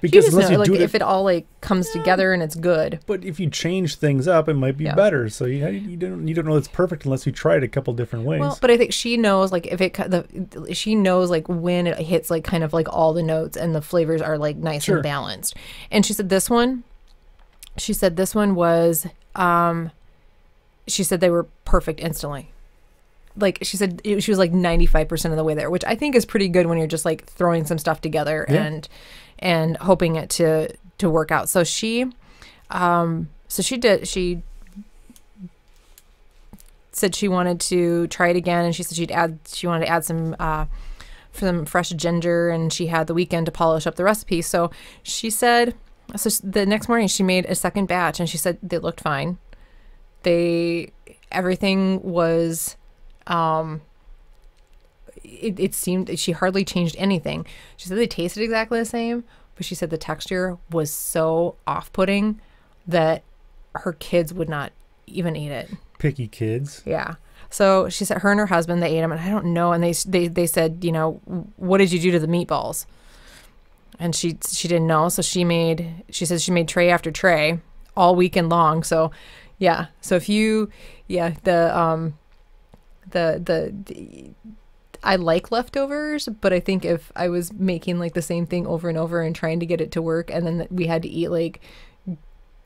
You Because just unless know, you like, do it, if it all like comes together and it's good. but if you change things up, it might be better. So you don't know it's perfect unless you try it a couple different ways. Well, but I think she knows like she knows like when it hits like kind of like all the notes and the flavors are like nice and balanced. And she said this one was she said they were perfect instantly. Like she said she was like 95% of the way there, which I think is pretty good when you're just like throwing some stuff together and hoping it to work out. So she she said she wanted to try it again, and she said she wanted to add some fresh ginger, and she had the weekend to polish up the recipe. So she said, so the next morning she made a second batch, and she said they looked fine. Everything was, it seemed she hardly changed anything. She said they tasted exactly the same, but she said the texture was so off-putting that her kids would not even eat it. Picky kids. Yeah. So she said her and her husband, they ate them, and I don't know. And they said, you know, what did you do to the meatballs? And she didn't know. So she says she made tray after tray all weekend long. So yeah. So if you, I like leftovers, but I think if I was making like the same thing over and over and trying to get it to work, and then we had to eat like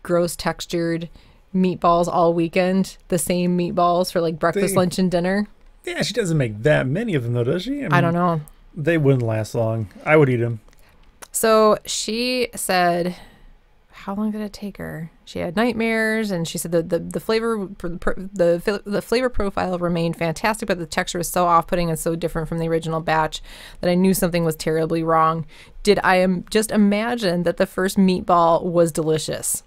gross textured meatballs all weekend, the same meatballs for like breakfast, lunch, and dinner. Yeah, she doesn't make that many of them though, does she? I don't know. They wouldn't last long. I would eat them. So she said, how long did it take her? She had nightmares, and she said the flavor the flavor profile remained fantastic, but the texture was so off-putting and so different from the original batch that I knew something was terribly wrong. Did I just imagine that the first meatball was delicious?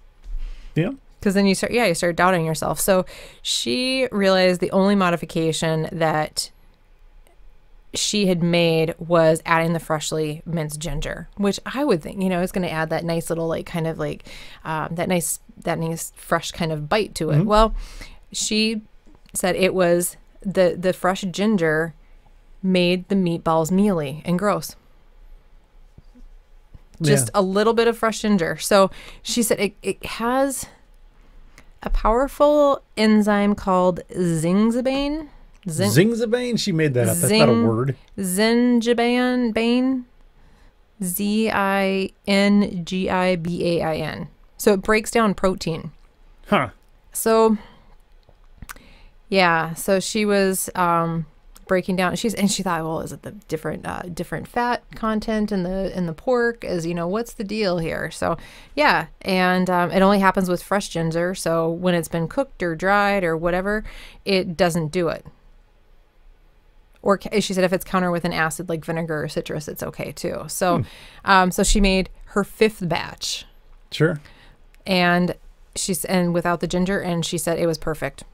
Yeah. Because then you start doubting yourself. So she realized the only modification that she had made was adding the freshly minced ginger, which I would think, you know, is going to add that nice little like kind of like that nice fresh kind of bite to it. Mm-hmm. Well, she said it was the fresh ginger made the meatballs mealy and gross. Just a little bit of fresh ginger. So she said it has a powerful enzyme called zingibane. Zingibane? She made that up. That's not a word. Zingibane. Zingibain. So it breaks down protein. Huh. So, yeah. So she was breaking down. She thought, well, is it the different fat content in the pork? Is, you know, what's the deal here? So yeah, and it only happens with fresh ginger. So when it's been cooked or dried or whatever, it doesn't do it. Or she said if it's countered with an acid like vinegar or citrus, it's okay too. So, so she made her 5th batch. Sure. And without the ginger, and she said it was perfect.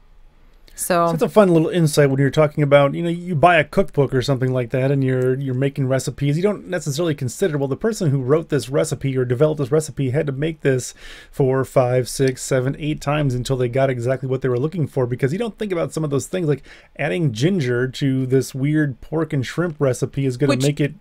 So it's a fun little insight when you're talking about, you know, you buy a cookbook or something like that and you're making recipes. You don't necessarily consider, well, the person who wrote this recipe or developed this recipe had to make this 4, 5, 6, 7, 8 times until they got exactly what they were looking for, because you don't think about some of those things like adding ginger to this weird pork and shrimp recipe is going to make it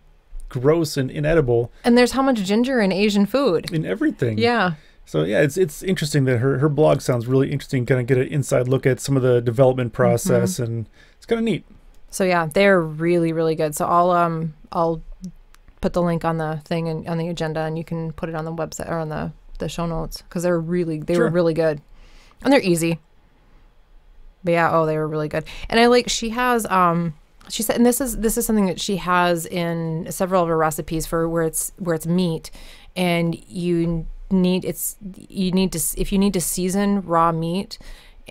gross and inedible. And there's how much ginger in Asian food. In everything. Yeah. So yeah, it's interesting that her blog sounds really interesting. Kind of get an inside look at some of the development process, and it's kind of neat. So yeah, they're really, really good. So I'll put the link on the thing and on the agenda, and you can put it on the website or on the show notes, because they were really good, and they're easy. But yeah, they were really good. And I like, she has she said, and this is something that she has in several of her recipes for where it's meat, and if you need to season raw meat,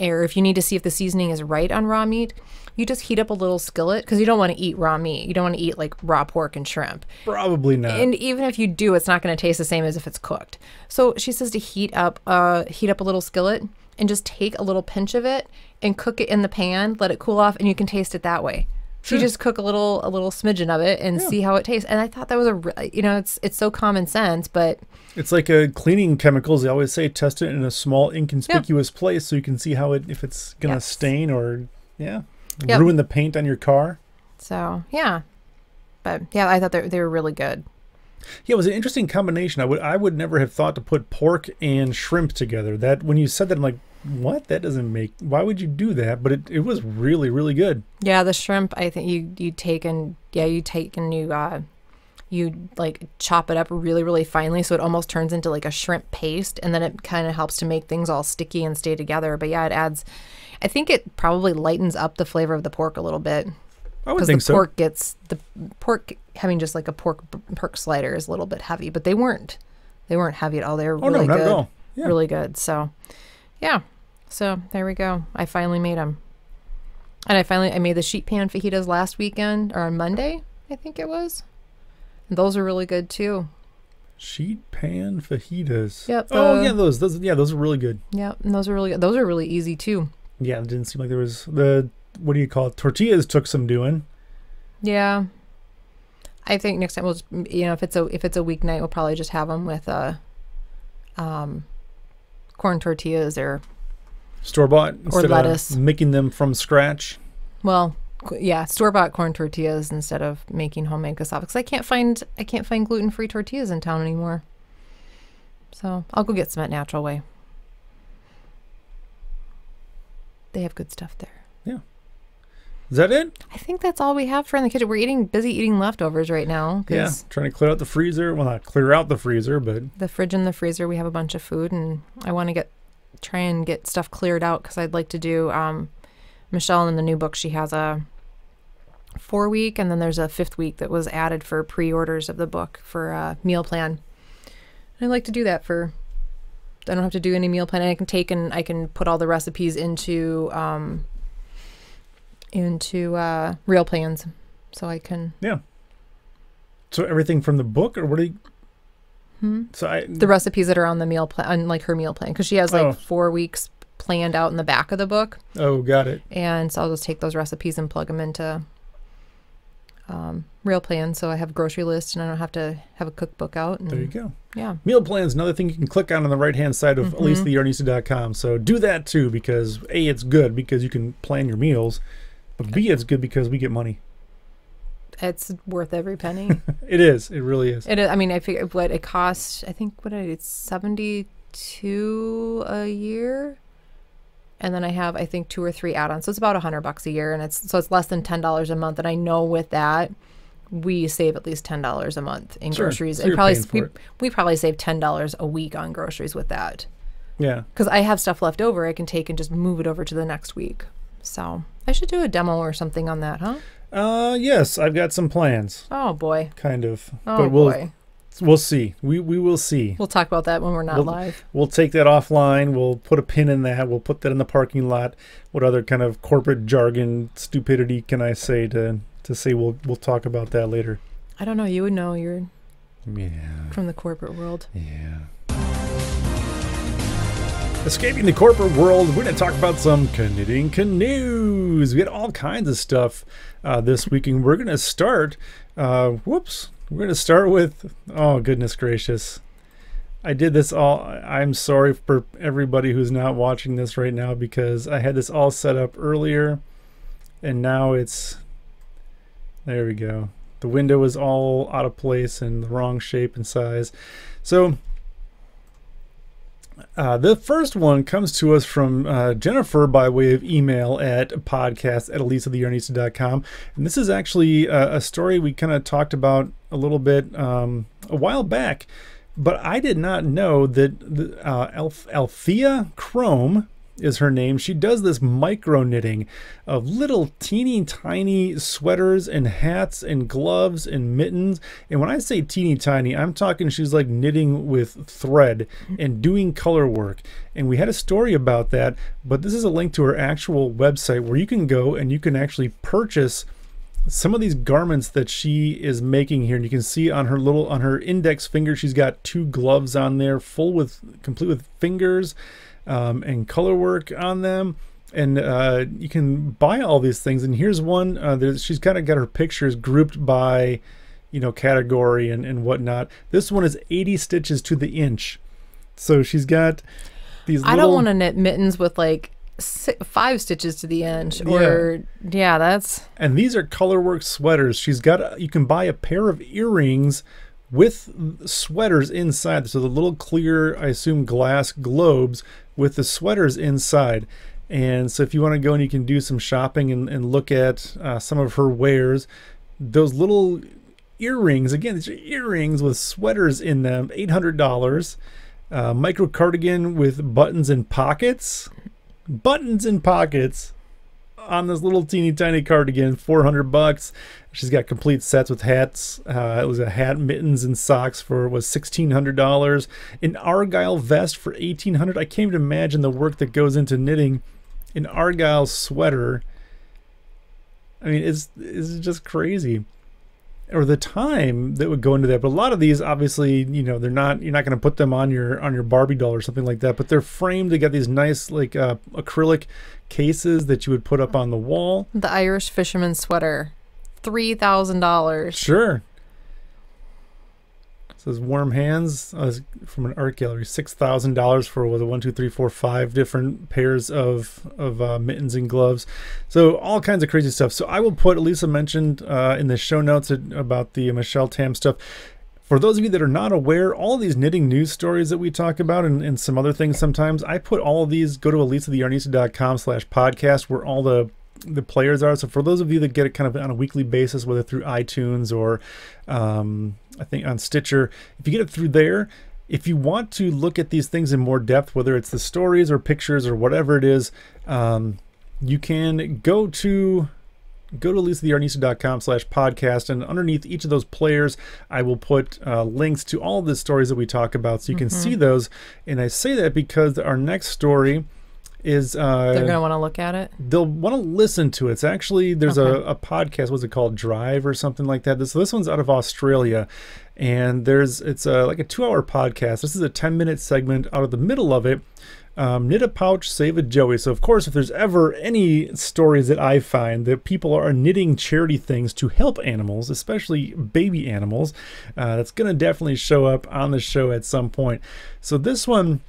or if you need to see if the seasoning is right on raw meat, you just heat up a little skillet, because you don't want to eat raw meat. You don't want to eat like raw pork and shrimp. Probably not. And even if you do, it's not going to taste the same as if it's cooked. So she says to heat up a little skillet and just take a little pinch of it and cook it in the pan, let it cool off, and you can taste it that way. So you just cook a little smidgen of it and see how it tastes. And I thought that was it's so common sense, but it's like cleaning chemicals. They always say test it in a small, inconspicuous place so you can see how if it's gonna stain or ruin the paint on your car. So yeah, but yeah, I thought they were really good. Yeah, it was an interesting combination. I would never have thought to put pork and shrimp together. That when you said that, I'm like, what? That doesn't make. Why would you do that? But it was really, really good. Yeah, the shrimp. I think you like chop it up really, really finely, so it almost turns into like a shrimp paste, and then it kind of helps to make things all sticky and stay together. But yeah, it adds. I think it probably lightens up the flavor of the pork a little bit. I would think so. The pork having just like a pork slider is a little bit heavy, but they weren't heavy at all. They were really not good, at all. Yeah. Really good. So, yeah. So there we go. I finally made them, and I made the sheet pan fajitas last weekend or on Monday, I think it was. And those are really good too. Sheet pan fajitas. Yep. Those are really good. Yep, and those are really good. Those are really easy too. Yeah, it didn't seem like there was what do you call it? Tortillas took some doing. Yeah, I think next time we'll just, if it's a weeknight, we'll probably just have them with corn tortillas or store-bought or lettuce, of making them from scratch. Well, yeah, store-bought corn tortillas instead of making homemade cassava, because I can't find gluten-free tortillas in town anymore. So I'll go get some at Natural Way. They have good stuff there. Yeah. Is that it? I think that's all we have for in the kitchen. We're busy eating leftovers right now. Yeah, trying to clear out the freezer. Well, not clear out the freezer, but the fridge and the freezer, we have a bunch of food, and I want to try and get stuff cleared out because I'd like to do. Michelle in the new book, she has a 4-week, and then there's a 5th week that was added for pre-orders of the book for a meal plan. And I'd like to do that I don't have to do any meal plan. I can put all the recipes into real plans, so I can. Yeah. So everything from the book, or what do you? So the recipes that are on the meal plan, on like her meal plan, because she has 4 weeks planned out in the back of the book. Oh, got it. And so I'll just take those recipes and plug them into real plans, so I have a grocery list and I don't have to have a cookbook out. And, there you go. Yeah. Meal plans, another thing you can click on the right-hand side of AlisaTheYarnista.com. So do that too, because A, it's good because you can plan your meals, but B, it's good because we get money. It's worth every penny. It is. It really is. It is. I mean, I figure what it costs. I think it's $72 a year, and then I have 2 or 3 add-ons, so it's about $100 a year, and it's less than $10 a month. And I know with that, we save at least $10 a month in groceries. So we probably save $10 a week on groceries with that. Yeah. Because I have stuff left over, I can take and just move it over to the next week. So I should do a demo or something on that, huh? Yes, I've got some plans. Oh boy. Kind of. Oh but boy. We'll see. We will see. We'll talk about that when we're not live. We'll take that offline. We'll put a pin in that. We'll put that in the parking lot. What other kind of corporate jargon stupidity can I say to say we'll talk about that later? I don't know. You would know. You're from the corporate world. Yeah. Escaping the corporate world, we're going to talk about some knitting canoes. We had all kinds of stuff this week, and we're going to start, we're going to start with, oh, goodness gracious. I did this I'm sorry for everybody who's not watching this right now, because I had this all set up earlier, and now there we go. The window is all out of place and the wrong shape and size. So, the first one comes to us from Jennifer by way of email at podcast@AlisaTheYarnista.com. And this is actually a story we kind of talked about a little bit a while back, but I did not know that Althea Chrome is her name. She does this micro knitting of little teeny tiny sweaters and hats and gloves and mittens. And when I say teeny tiny, I'm talking she's like knitting with thread and doing color work. And we had a story about that, but this is a link to her actual website where you can go and you can actually purchase some of these garments that she is making here. And you can see on her index finger, she's got 2 gloves on there, complete with fingers and color work on them. And you can buy all these things. And here's one. She's kind of got her pictures grouped by, category and whatnot. This one is 80 stitches to the inch. So she's got these. I don't want to knit mittens with like 5 stitches to the end, or yeah, that's. And these are colorwork sweaters. She's got. You can buy a pair of earrings with sweaters inside. So the little clear, I assume, glass globes with the sweaters inside. And so if you want to go and you can do some shopping and look at some of her wares, those little earrings, again, these are earrings with sweaters in them, $800. Micro cardigan with buttons and pockets. Buttons and pockets on this little teeny tiny cardigan, $400. She's got complete sets with hats. It was a hat, mittens, and socks for was $1,600. An argyle vest for $1,800. I can't even imagine the work that goes into knitting an argyle sweater. I mean, it's just crazy. Or the time that would go into that. But a lot of these, obviously, you know, you're not going to put them on your Barbie doll or something like that. But they're framed. They got these nice like acrylic cases that you would put up on the wall. The Irish fisherman sweater, $3,000. Sure. It says warm hands from an art gallery. $6,000 for was it 1, 2, 3, 4, 5 different pairs of mittens and gloves. So all kinds of crazy stuff. So I will put, Alisa mentioned in the show notes about the Michelle Tam stuff. For those of you that are not aware, all of these knitting news stories that we talk about and some other things sometimes, I put all of these, go to alisattheyarnista.com/podcast where all the players are. So for those of you that get it kind of on a weekly basis, whether through iTunes or I think on Stitcher, if you get it through there, if you want to look at these things in more depth, whether it's the stories or pictures or whatever it is, you can go to alisattheyarnista.com/podcast, and underneath each of those players, I will put links to all of the stories that we talk about, so you can see those. And I say that because our next story is they're going to want to look at it. They'll want to listen to it. It's actually, there's a podcast, what's it called, Drive or something like that. This one's out of Australia, and it's like a 2-hour podcast. This is a 10-minute segment. Out of the middle of it, knit a pouch, save a Joey. So of course, if there's ever any stories that I find that people are knitting charity things to help animals, especially baby animals, that's going to definitely show up on the show at some point. So this one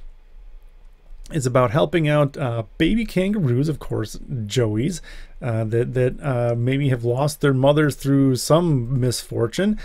is about helping out baby kangaroos, of course, joeys, that maybe have lost their mothers through some misfortune.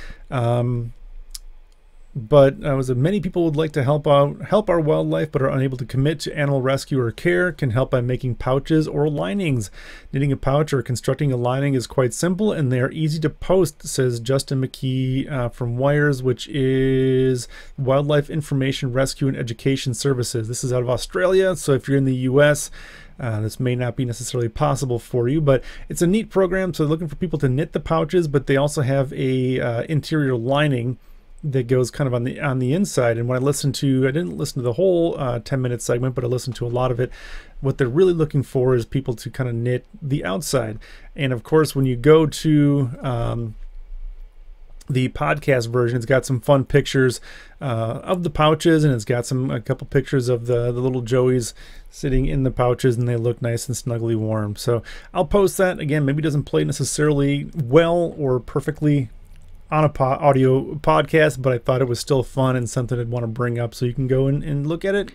But many people would like to help our wildlife, but are unable to commit to animal rescue or care. Can help by making pouches or linings. Knitting a pouch or constructing a lining is quite simple, and they are easy to post, says Justin McKee from WIRES, which is Wildlife Information Rescue and Education Services. This is out of Australia, so if you're in the U.S., this may not be necessarily possible for you, but it's a neat program. So they're looking for people to knit the pouches, but they also have a interior lining that goes kind of on the inside. And when I didn't listen to the whole 10-minute segment, but I listened to a lot of it. What they're really looking for is people to kind of knit the outside. And of course, when you go to the podcast version, it's got some fun pictures of the pouches, and it's got a couple pictures of the little joeys sitting in the pouches, and they look nice and snugly warm. So I'll post that. Again, maybe it doesn't play necessarily well or perfectly on a audio podcast, but I thought it was still fun and something I'd want to bring up, so you can go and look at it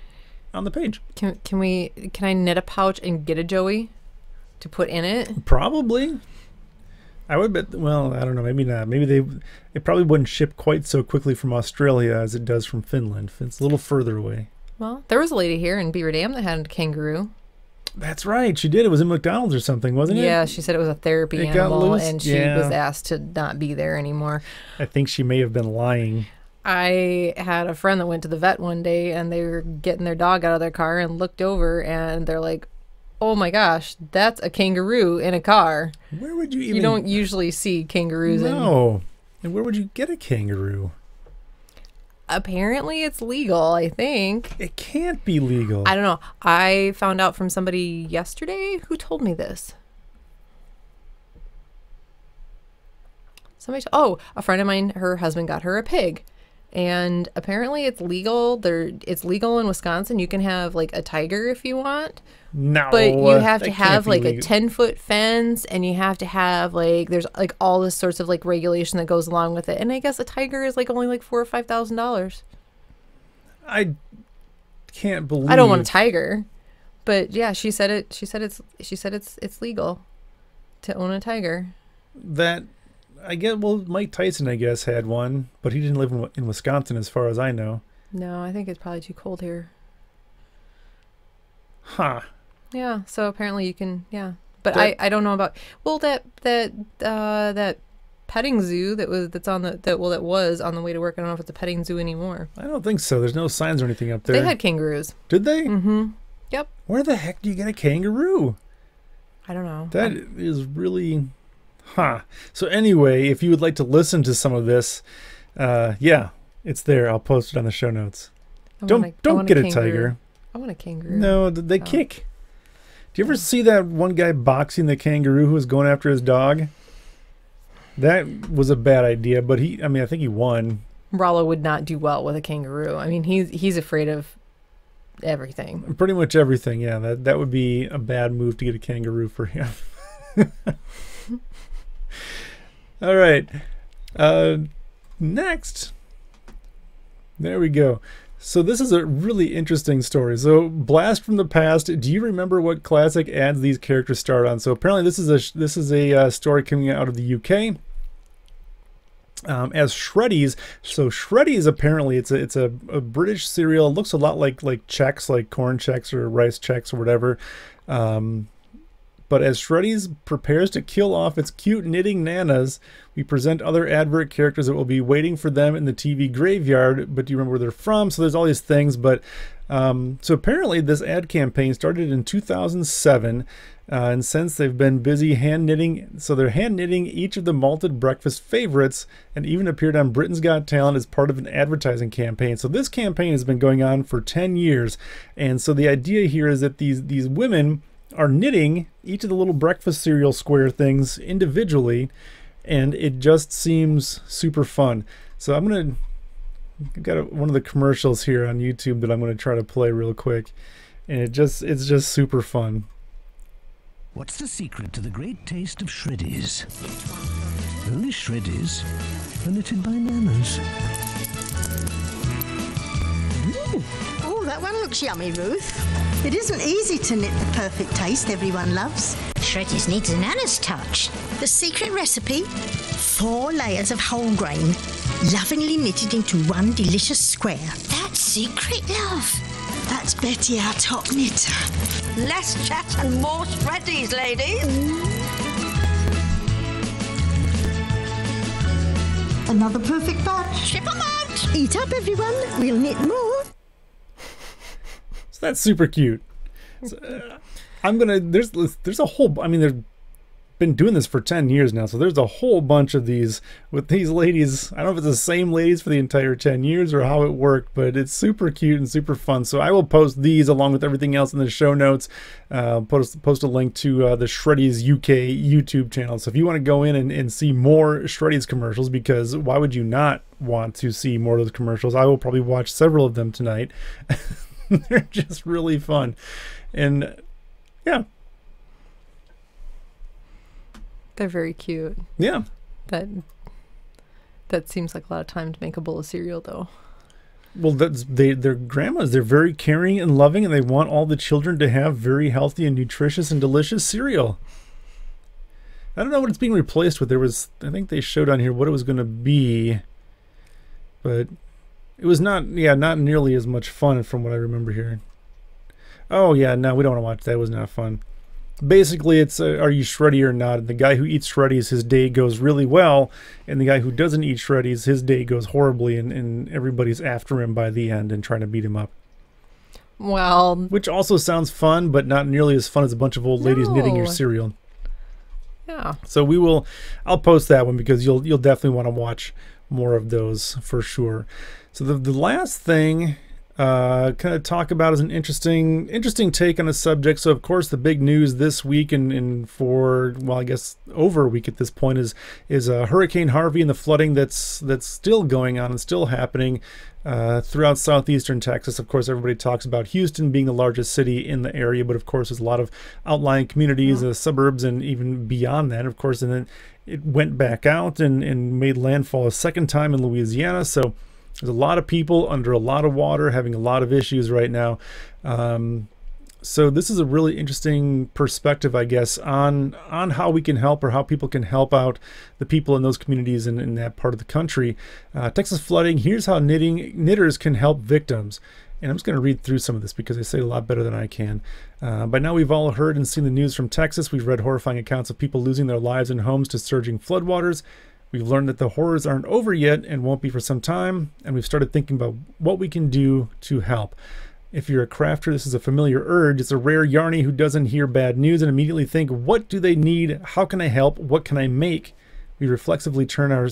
on the page. Can I knit a pouch and get a joey to put in it? Probably. I would bet. Well, I don't know. Maybe not. Maybe it probably wouldn't ship quite so quickly from Australia as it does from Finland. It's a little further away. Well, there was a lady here in Beaver Dam that had a kangaroo. That's right. She did. It was in McDonald's or something, wasn't it? Yeah, she said it was a therapy animal, and she was asked to not be there anymore. I think she may have been lying. I had a friend that went to the vet one day, and they were getting their dog out of their car and looked over, and they're like, oh my gosh, that's a kangaroo in a car. Where would you even... You don't usually see kangaroos in... No. And where would you get a kangaroo? Apparently it's legal, I think. It can't be legal. I don't know. I found out from somebody yesterday. Who told me this? A friend of mine, her husband got her a pig. And apparently it's legal. It's legal in Wisconsin. You can have like a tiger if you want. No. But you have to have like a 10-foot fence, and you have to have there's like all this sorts of like regulation that goes along with it. And I guess a tiger is like only like $4,000 or $5,000. I can't believe. I don't want a tiger, But yeah, she said it's legal to own a tiger. That, I guess, well, Mike Tyson, I guess, had one, but he didn't live in Wisconsin as far as I know. No, I think it's probably too cold here. Huh. Yeah, so apparently you can, yeah. But That- I don't know about, well, that petting zoo that was on the way to work. I don't know if it's a petting zoo anymore. I don't think so. There's no signs or anything up there. They had kangaroos. Did they? Mm-hmm. Yep. Where the heck do you get a kangaroo? I don't know. That is really, huh. So anyway, if you would like to listen to some of this, yeah, it's there. I'll post it on the show notes. Don't get a tiger. I want a kangaroo. No, they kick. Do you ever see that one guy boxing the kangaroo who was going after his dog? That was a bad idea, but I think he won. Rollo would not do well with a kangaroo. I mean, he's afraid of everything. Pretty much everything, yeah. That would be a bad move to get a kangaroo for him. All right. Next. There we go. So this is a really interesting story. So blast from the past. Do you remember what classic ads these characters starred on? So apparently this is a story coming out of the UK. As Shreddies. So Shreddies, apparently it's a British cereal. It looks a lot like Chex, like corn Chex or rice Chex or whatever. But as Shreddies prepares to kill off its cute knitting nanas, we present other advert characters that will be waiting for them in the TV graveyard. But do you remember where they're from? So there's all these things. But so apparently this ad campaign started in 2007. And since they've been busy hand knitting, so they're hand knitting each of the malted breakfast favorites, and even appeared on Britain's Got Talent as part of an advertising campaign. So this campaign has been going on for 10 years. And so the idea here is that these women are knitting each of the little breakfast cereal square things individually, and it just seems super fun. So I've got one of the commercials here on YouTube that I'm going to try to play real quick, and it's just super fun. What's the secret to the great taste of Shreddies? Only Shreddies are knitted by nanas. Oh, that one looks yummy, Ruth. It isn't easy to knit the perfect taste everyone loves. Shreddies needs a nana's touch. The secret recipe? 4 layers of whole grain, lovingly knitted into one delicious square. That's secret, love. That's Betty, our top knitter. Less chat and more Shreddies, ladies. Another perfect batch. Ship 'em out. Eat up, everyone. We'll knit more. So that's super cute. So, there's a whole, I mean, they've been doing this for 10 years now, so there's a whole bunch of these with these ladies. I don't know if it's the same ladies for the entire 10 years or how it worked, but it's super cute and super fun. So I will post these along with everything else in the show notes. Post a link to the Shreddies UK YouTube channel. So if you want to go in and see more Shreddies commercials, because why would you not want to see more of those commercials? I will probably watch several of them tonight. They're just really fun. And yeah. They're very cute. Yeah. That seems like a lot of time to make a bowl of cereal, though. Well, they're grandmas. They're very caring and loving, and they want all the children to have very healthy and nutritious and delicious cereal. I don't know what it's being replaced with. I think they showed on here what it was going to be, but it was not nearly as much fun from what I remember here. Oh yeah, no, we don't want to watch that. It was not fun. Basically, it's are you Shreddy or not? And the guy who eats Shreddies, his day goes really well, and the guy who doesn't eat Shreddies, his day goes horribly, and everybody's after him by the end and trying to beat him up. Well, which also sounds fun, but not nearly as fun as a bunch of old ladies knitting your cereal. Yeah. So I'll post that one because you'll definitely want to watch more of those for sure. So the last thing kind of talk about is an interesting take on a subject. So of course the big news this week and for, well, I guess over a week at this point is Hurricane Harvey and the flooding that's still going on and still happening throughout southeastern Texas. Of course, everybody talks about Houston being the largest city in the area, but of course there's a lot of outlying communities, suburbs, and even beyond that, of course. And then it went back out and made landfall a second time in Louisiana. So there's a lot of people under a lot of water having a lot of issues right now. So this is a really interesting perspective, I guess, on how we can help or how people can help out the people in those communities in that part of the country. Texas flooding, here's how knitters can help victims. And I'm just going to read through some of this because they say it a lot better than I can. By now we've all heard and seen the news from Texas. We've read horrifying accounts of people losing their lives and homes to surging floodwaters. We've learned that the horrors aren't over yet and won't be for some time. And we've started thinking about what we can do to help. If you're a crafter, this is a familiar urge. It's a rare yarnie who doesn't hear bad news and immediately think, what do they need? How can I help? What can I make? We reflexively turn to our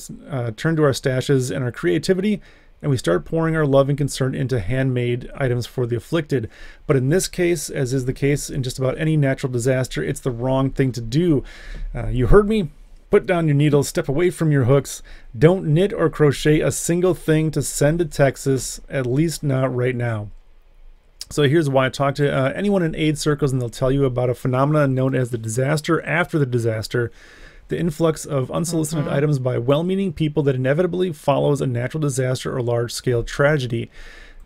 stashes and our creativity, and we start pouring our love and concern into handmade items for the afflicted. But in this case, as is the case in just about any natural disaster, it's the wrong thing to do. You heard me? Put down your needles, step away from your hooks. Don't knit or crochet a single thing to send to Texas, at least not right now. So here's why. I talk to anyone in aid circles and they'll tell you about a phenomenon known as the disaster after the disaster, the influx of unsolicited items by well-meaning people that inevitably follows a natural disaster or large-scale tragedy.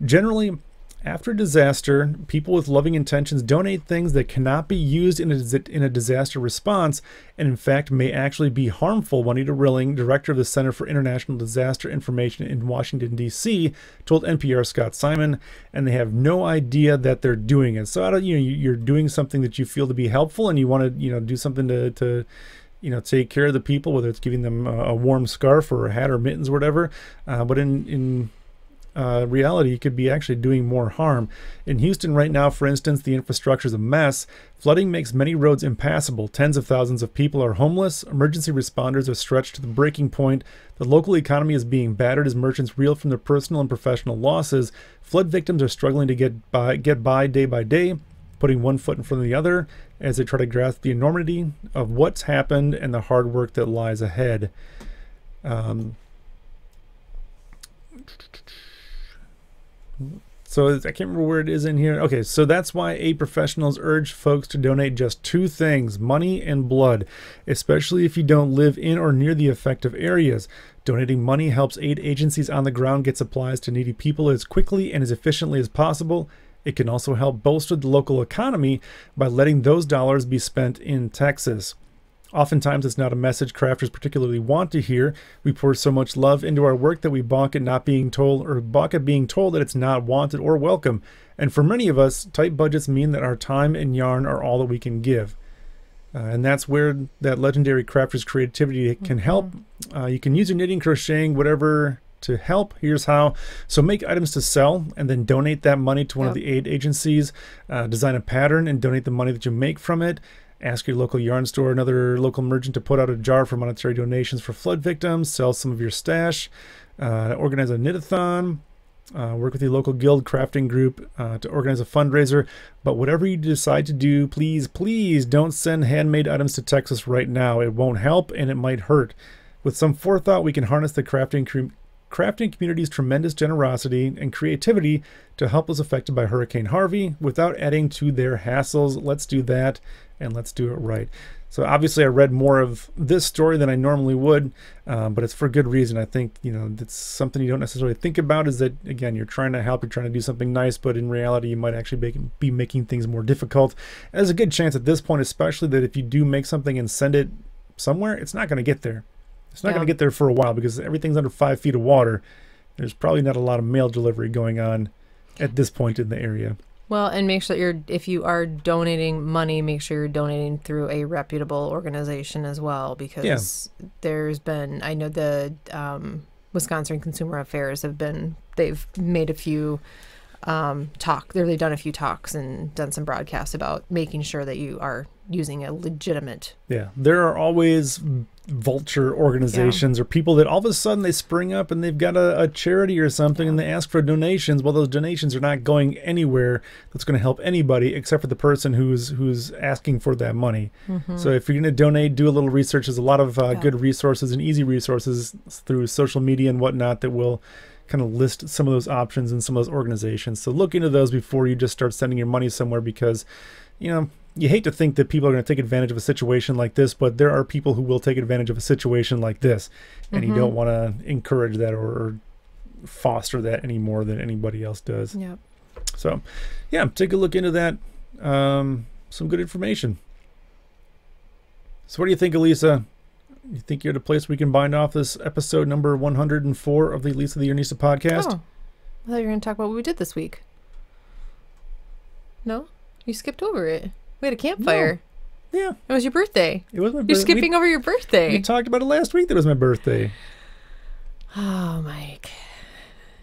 Generally, after disaster, people with loving intentions donate things that cannot be used in a disaster response, and in fact may actually be harmful. Juanita Rilling, director of the Center for International Disaster Information in Washington, D.C., told NPR Scott Simon, and they have no idea that they're doing it. So you're doing something that you feel to be helpful, and you want to do something to take care of the people, whether it's giving them a warm scarf or a hat or mittens or whatever. But in reality, it could be actually doing more harm. In Houston right now, for instance, the infrastructure is a mess. Flooding makes many roads impassable. Tens of thousands of people are homeless. Emergency responders are stretched to the breaking point. The local economy is being battered as merchants reel from their personal and professional losses. Flood victims are struggling to get by day by day, putting one foot in front of the other as they try to grasp the enormity of what's happened and the hard work that lies ahead. So I can't remember where it is in here. Okay, so that's why aid professionals urge folks to donate just two things, money and blood, especially if you don't live in or near the affected areas. Donating money helps aid agencies on the ground get supplies to needy people as quickly and as efficiently as possible. It can also help bolster the local economy by letting those dollars be spent in Texas. Oftentimes, it's not a message crafters particularly want to hear. We pour so much love into our work that we balk at being told that it's not wanted or welcome. And for many of us, tight budgets mean that our time and yarn are all that we can give. And that's where that legendary crafter's creativity can help. You can use your knitting, crocheting, whatever to help. Here's how. So make items to sell and then donate that money to one of the aid agencies. Design a pattern and donate the money that you make from it. Ask your local yarn store, another local merchant, to put out a jar for monetary donations for flood victims. Sell some of your stash. Organize a knit-a-thon. Work with your local guild crafting group to organize a fundraiser. But whatever you decide to do, please, please don't send handmade items to Texas right now. It won't help and it might hurt. With some forethought, we can harness the crafting community's tremendous generosity and creativity to help those affected by Hurricane Harvey without adding to their hassles. Let's do that, and let's do it right. So obviously I read more of this story than I normally would, but it's for good reason. I think, that's something you don't necessarily think about, is that, again, you're trying to help, you're trying to do something nice, but in reality you might actually be making things more difficult. And there's a good chance at this point, especially, that if you do make something and send it somewhere, it's not going to get there. It's not going to get there for a while because everything's under 5 feet of water. There's probably not a lot of mail delivery going on at this point in the area. Well, and make sure that if you are donating money, make sure you're donating through a reputable organization as well, because there's been, I know the Wisconsin Consumer Affairs they've made a few they've done a few talks and done some broadcasts about making sure that you are using a legitimate. Yeah, there are always vulture organizations or people that all of a sudden they spring up and they've got a charity or something and they ask for donations. Well, those donations are not going anywhere that's going to help anybody except for the person who's asking for that money. So if you're going to donate, do a little research. There's a lot of good resources and easy resources through social media and whatnot that will kind of list some of those options and some of those organizations. So look into those before you just start sending your money somewhere, because you hate to think that people are going to take advantage of a situation like this, but there are people who will take advantage of a situation like this, and you don't want to encourage that or foster that any more than anybody else does. So, take a look into that. some good information. So what do you think, Alisa? You think you're at a place we can bind off this episode number 104 of the Alisa the Yarnista podcast? Oh, I thought you were going to talk about what we did this week. No? You skipped over it. We had a campfire. No. Yeah. It was your birthday. It was my You're skipping over your birthday. We talked about it last week that it was my birthday. Oh, Mike.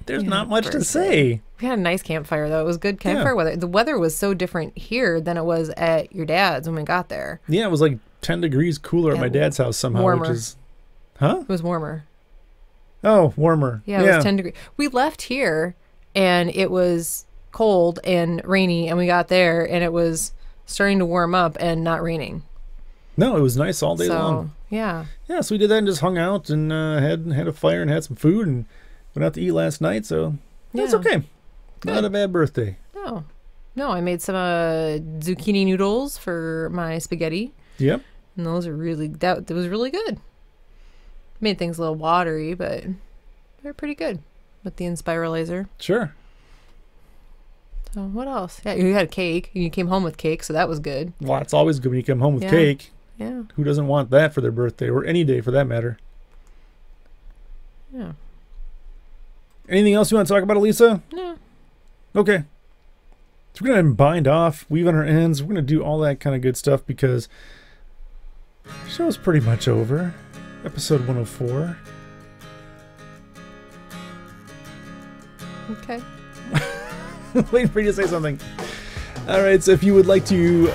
There's not much to say. We had a nice campfire, though. It was good campfire weather. The weather was so different here than it was at your dad's when we got there. Yeah, it was like 10 degrees cooler at my dad's house somehow. Warmer. Which is, huh? It was warmer. Oh, warmer. Yeah, it was 10 degrees. We left here, and it was cold and rainy, and we got there, and it was starting to warm up and not raining. No, it was nice all day long. Yeah. Yeah, so we did that and just hung out and had a fire and had some food and went out to eat last night, so it's okay. Good. Not a bad birthday. No, I made some zucchini noodles for my spaghetti. Yep. And those are really, that was really good. Made things a little watery, but they're pretty good with the Inspiralizer. Sure. So what else? Yeah, you had cake. You came home with cake, so that was good. Well, it's always good when you come home with cake. Yeah. Who doesn't want that for their birthday or any day for that matter? Yeah. Anything else you want to talk about, Alisa? No. Okay. So we're going to bind off, weave on our ends. We're going to do all that kind of good stuff because the show's pretty much over. Episode 104. Okay. Waiting for you to say something. All right, so if you would like to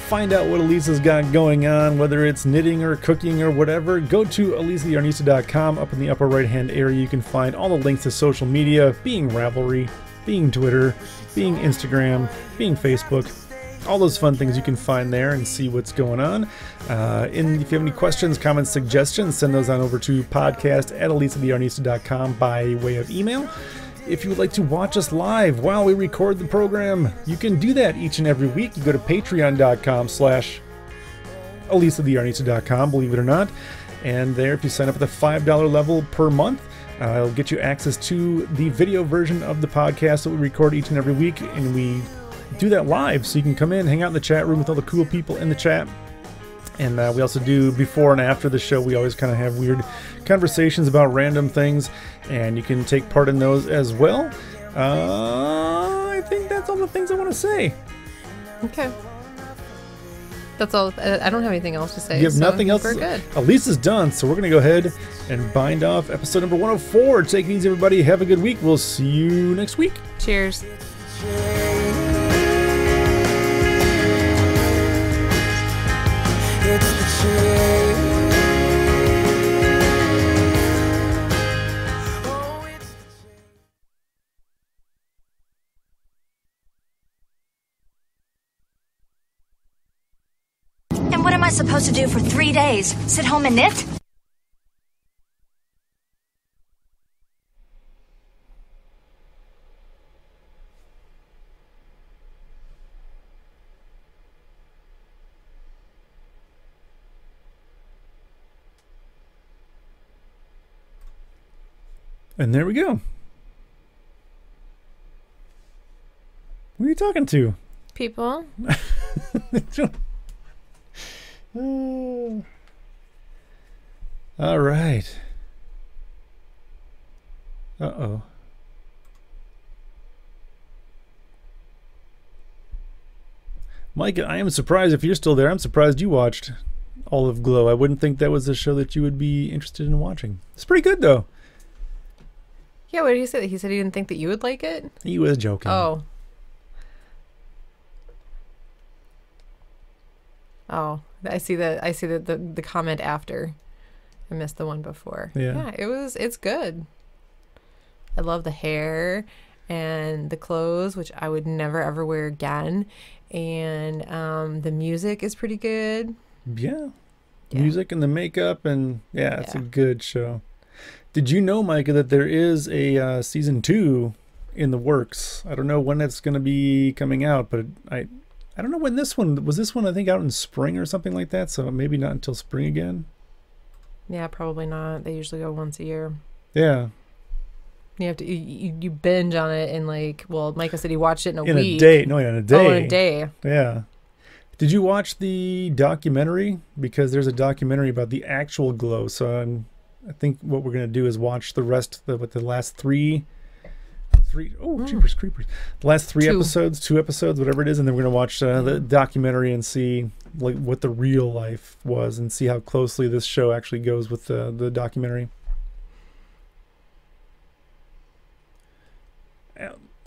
find out what Alisa's got going on, whether it's knitting or cooking or whatever, go to alisatheryarnista.com. Up in the upper right-hand area, you can find all the links to social media, being Ravelry, being Twitter, being Instagram, being Facebook. All those fun things you can find there and see what's going on. And if you have any questions, comments, suggestions, send those on over to podcast@alisatheryarnista.com by way of email. If you would like to watch us live while we record the program, you can do that each and every week. You go to patreon.com/alisatheryarnista.com, believe it or not. And there, if you sign up at the $5 level per month, it'll get you access to the video version of the podcast that we record each and every week. And we do that live, so you can come in, hang out in the chat room with all the cool people in the chat. And we also do before and after the show. We always kind of have weird conversations about random things, and you can take part in those as well. I think that's all the things I want to say. Okay. That's all. I don't have anything else to say. You have nothing else? We're good. Elisa's done, so we're going to go ahead and bind off episode number 104. Take it easy, everybody. Have a good week. We'll see you next week. Cheers. It's the change. Oh, it's the change. And what am I supposed to do for 3 days? Sit home and knit? And there we go. Who are you talking to? People. All right. Uh-oh. Mike, I am surprised if you're still there. I'm surprised you watched Olive Glow. I wouldn't think that was a show that you would be interested in watching. It's pretty good, though. Yeah, what did he say? He said he didn't think that you would like it? He was joking. Oh. I see the comment after. I missed the one before. Yeah. It's good. I love the hair and the clothes, which I would never ever wear again. And the music is pretty good. Yeah. Music and the makeup, and it's a good show. Did you know, Micah, that there is a season 2 in the works? I don't know when it's going to be coming out, but I don't know when this one was. This one, I think, out in spring or something like that. So maybe not until spring again. Yeah, probably not. They usually go once a year. Yeah. You have to you binge on it in like, well, Micah said he watched it in a in week. a day. No, in a day. Oh, in a day. Yeah. Did you watch the documentary? Because there's a documentary about the actual glow. So I think what we're gonna do is watch the rest of the last three. Jeepers creepers! The last two episodes, whatever it is, and then we're gonna watch the documentary and see like what the real life was, and see how closely this show actually goes with the documentary.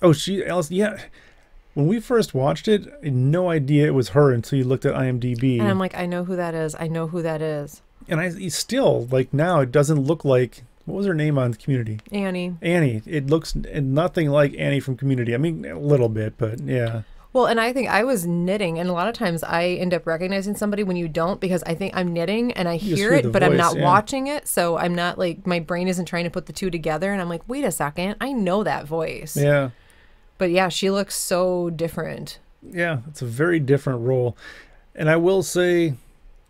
Oh, Alice, yeah. When we first watched it, I had no idea it was her until you looked at IMDb. And I'm like, I know who that is. I know who that is. And I still, like, now it doesn't look like, what was her name on Community? Annie. Annie. It looks nothing like Annie from Community. I mean, a little bit, but yeah. Well, and I think I was knitting, and a lot of times I end up recognizing somebody when you don't, because I think I'm knitting and I hear it, but I'm not watching it. So I'm not like, my brain isn't trying to put the two together. And I'm like, wait a second, I know that voice. Yeah. But yeah, she looks so different. Yeah, it's a very different role. And I will say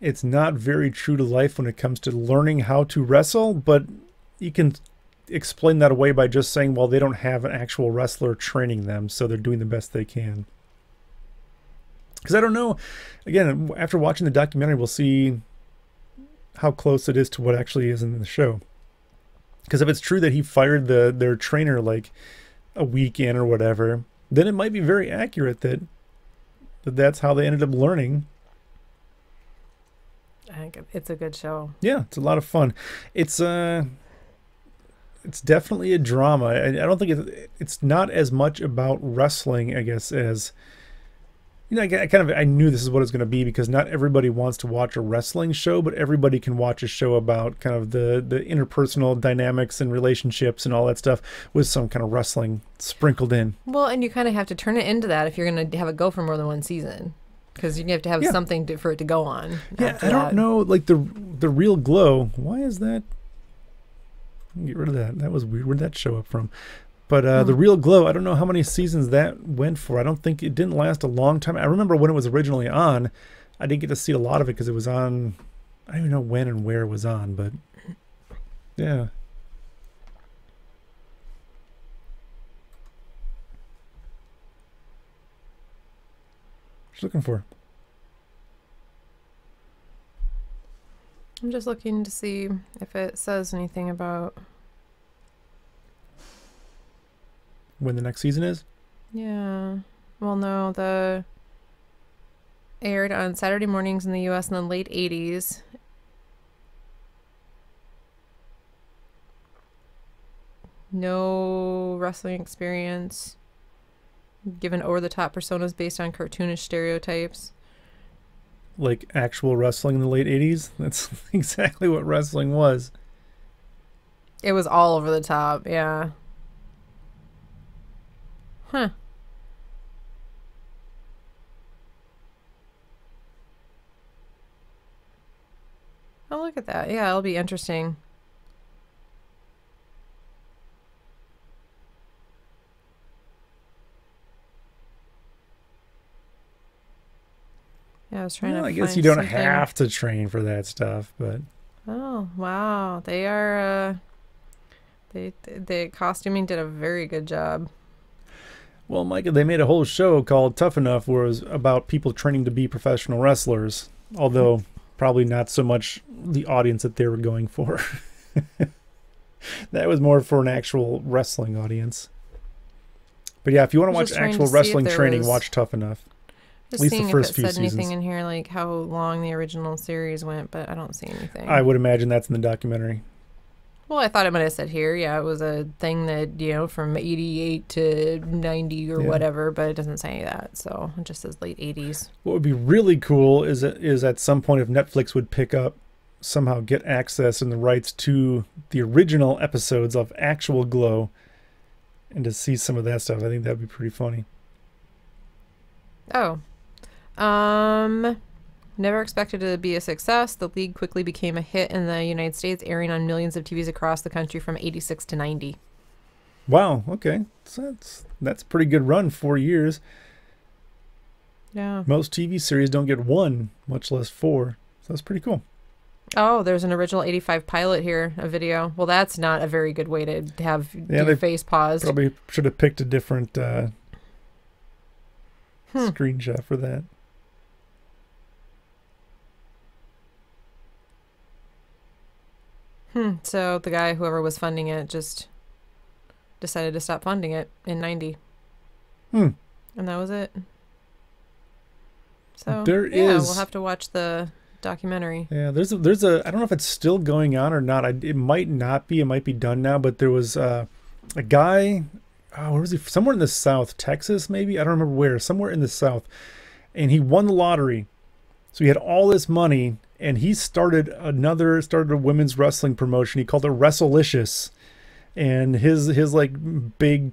it's not very true to life when it comes to learning how to wrestle, but you can explain that away by just saying, well, they don't have an actual wrestler training them, so they're doing the best they can. Because I don't know, again, after watching the documentary, we'll see how close it is to what actually is in the show. Because if it's true that he fired their trainer like a week in or whatever, then it might be very accurate that's how they ended up learning. I think it's a good show. Yeah, it's a lot of fun. It's definitely a drama. I don't think it's not as much about wrestling, I guess, as, you know, I knew this is what it's going to be, because not everybody wants to watch a wrestling show, but everybody can watch a show about kind of the interpersonal dynamics and relationships and all that stuff with some kind of wrestling sprinkled in. Well, and you kind of have to turn it into that if you're going to have it go for more than one season, because you have to have something for it to go on. Yeah, I don't know, like the Real Glow. Why is that? Get rid of that. That was weird. Where'd that show up from? But The Real Glow, I don't know how many seasons that went for. I don't think it didn't last a long time. I remember when it was originally on, I didn't get to see a lot of it because it was on, I don't even know when and where it was on, but yeah. What you looking for? I'm just looking to see if it says anything about when the next season is? Yeah. Well, no, the aired on Saturday mornings in the U.S. in the late 80s. No wrestling experience. Given over-the-top personas based on cartoonish stereotypes. Like actual wrestling in the late 80s? That's exactly what wrestling was. It was all over the top, yeah. Huh. Oh, look at that. Yeah, it'll be interesting. Yeah, I was trying to I guess find you don't something. have to train for that stuff, but Oh, wow. They are the costuming did a very good job. well, Micah, they made a whole show called Tough Enough where it was about people training to be professional wrestlers, although probably not so much the audience that they were going for. That was more for an actual wrestling audience. But yeah, if you want to watch actual wrestling training, watch Tough Enough. Just at least seeing the first if few it said anything seasons. in here, like how long the original series went, but I don't see anything. I would imagine that's in the documentary. Well, I thought it might have said here, yeah, it was a thing that, you know, from 88 to 90 or whatever, but it doesn't say that, so it just says late 80s. What would be really cool is at some point if Netflix would pick up, somehow get access and the rights to the original episodes of actual Glow and to see some of that stuff. I think that'd be pretty funny. Oh. Never expected to be a success. The league quickly became a hit in the United States, airing on millions of TVs across the country from 86 to 90. Wow, okay. So that's a pretty good run, 4 years. Yeah. Most TV series don't get one, much less four. So that's pretty cool. Oh, there's an original 85 pilot here, a video. Well, that's not a very good way to have your face paused. Probably should have picked a different screenshot for that. So the guy, whoever was funding it, just decided to stop funding it in 90. And that was it. So we'll have to watch the documentary. Yeah, there's a I don't know if it's still going on or not. It might not be. It might be done now. But there was a guy. Oh, where was he? Somewhere in the South, Texas, maybe. I don't remember where. Somewhere in the South, and he won the lottery. So he had all this money, and he started a women's wrestling promotion. He called it WrestleLicious, and his like big.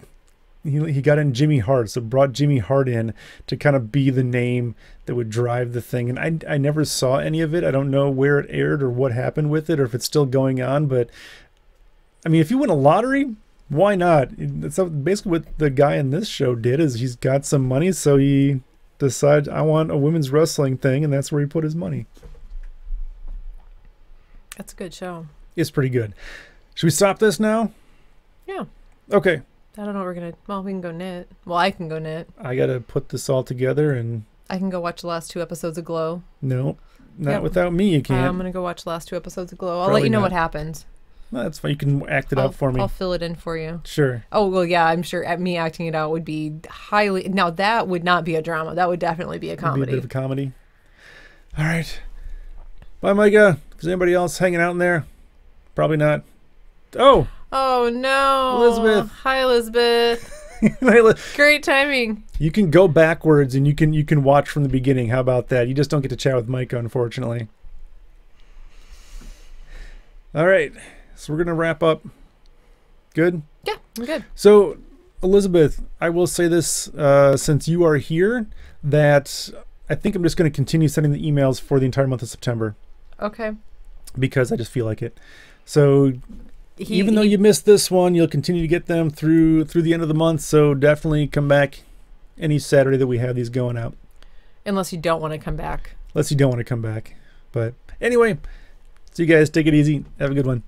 He got in Jimmy Hart, so brought Jimmy Hart in to kind of be the name that would drive the thing. And I never saw any of it. I don't know where it aired or what happened with it or if it's still going on. But, I mean, if you win a lottery, why not? That's basically what the guy in this show did is he's got some money, so he decides, I want a women's wrestling thing, and that's where he put his money. That's a good show. It's pretty good. Should we stop this now? Yeah. Okay. I don't know what we're going to... Well, we can go knit. Well, I can go knit. I got to put this all together and... I can go watch the last 2 episodes of Glow. No, not without me you can't. I'm going to go watch the last 2 episodes of Glow. I'll let you know what happens. No, that's fine. You can act it out for me. I'll fill it in for you. Sure. Oh, well, yeah, I'm sure me acting it out would be highly... Now, that would not be a drama. That would definitely be a comedy. It'd be a bit of a comedy. All right. Bye, Micah. Is anybody else hanging out in there? Probably not. Oh! Oh, no. Elizabeth. Hi, Elizabeth. Great timing. You can go backwards and you can watch from the beginning. How about that? You just don't get to chat with Micah, unfortunately. All right. So we're going to wrap up. Good? Yeah, I'm good. So, Elizabeth, I will say this since you are here, that I think I'm just going to continue sending the emails for the entire month of September. Okay. Because I just feel like it. So... Even though you missed this one, you'll continue to get them through the end of the month. So definitely come back any Saturday that we have these going out. Unless you don't want to come back. Unless you don't want to come back. But anyway, so you guys take it easy. Have a good one.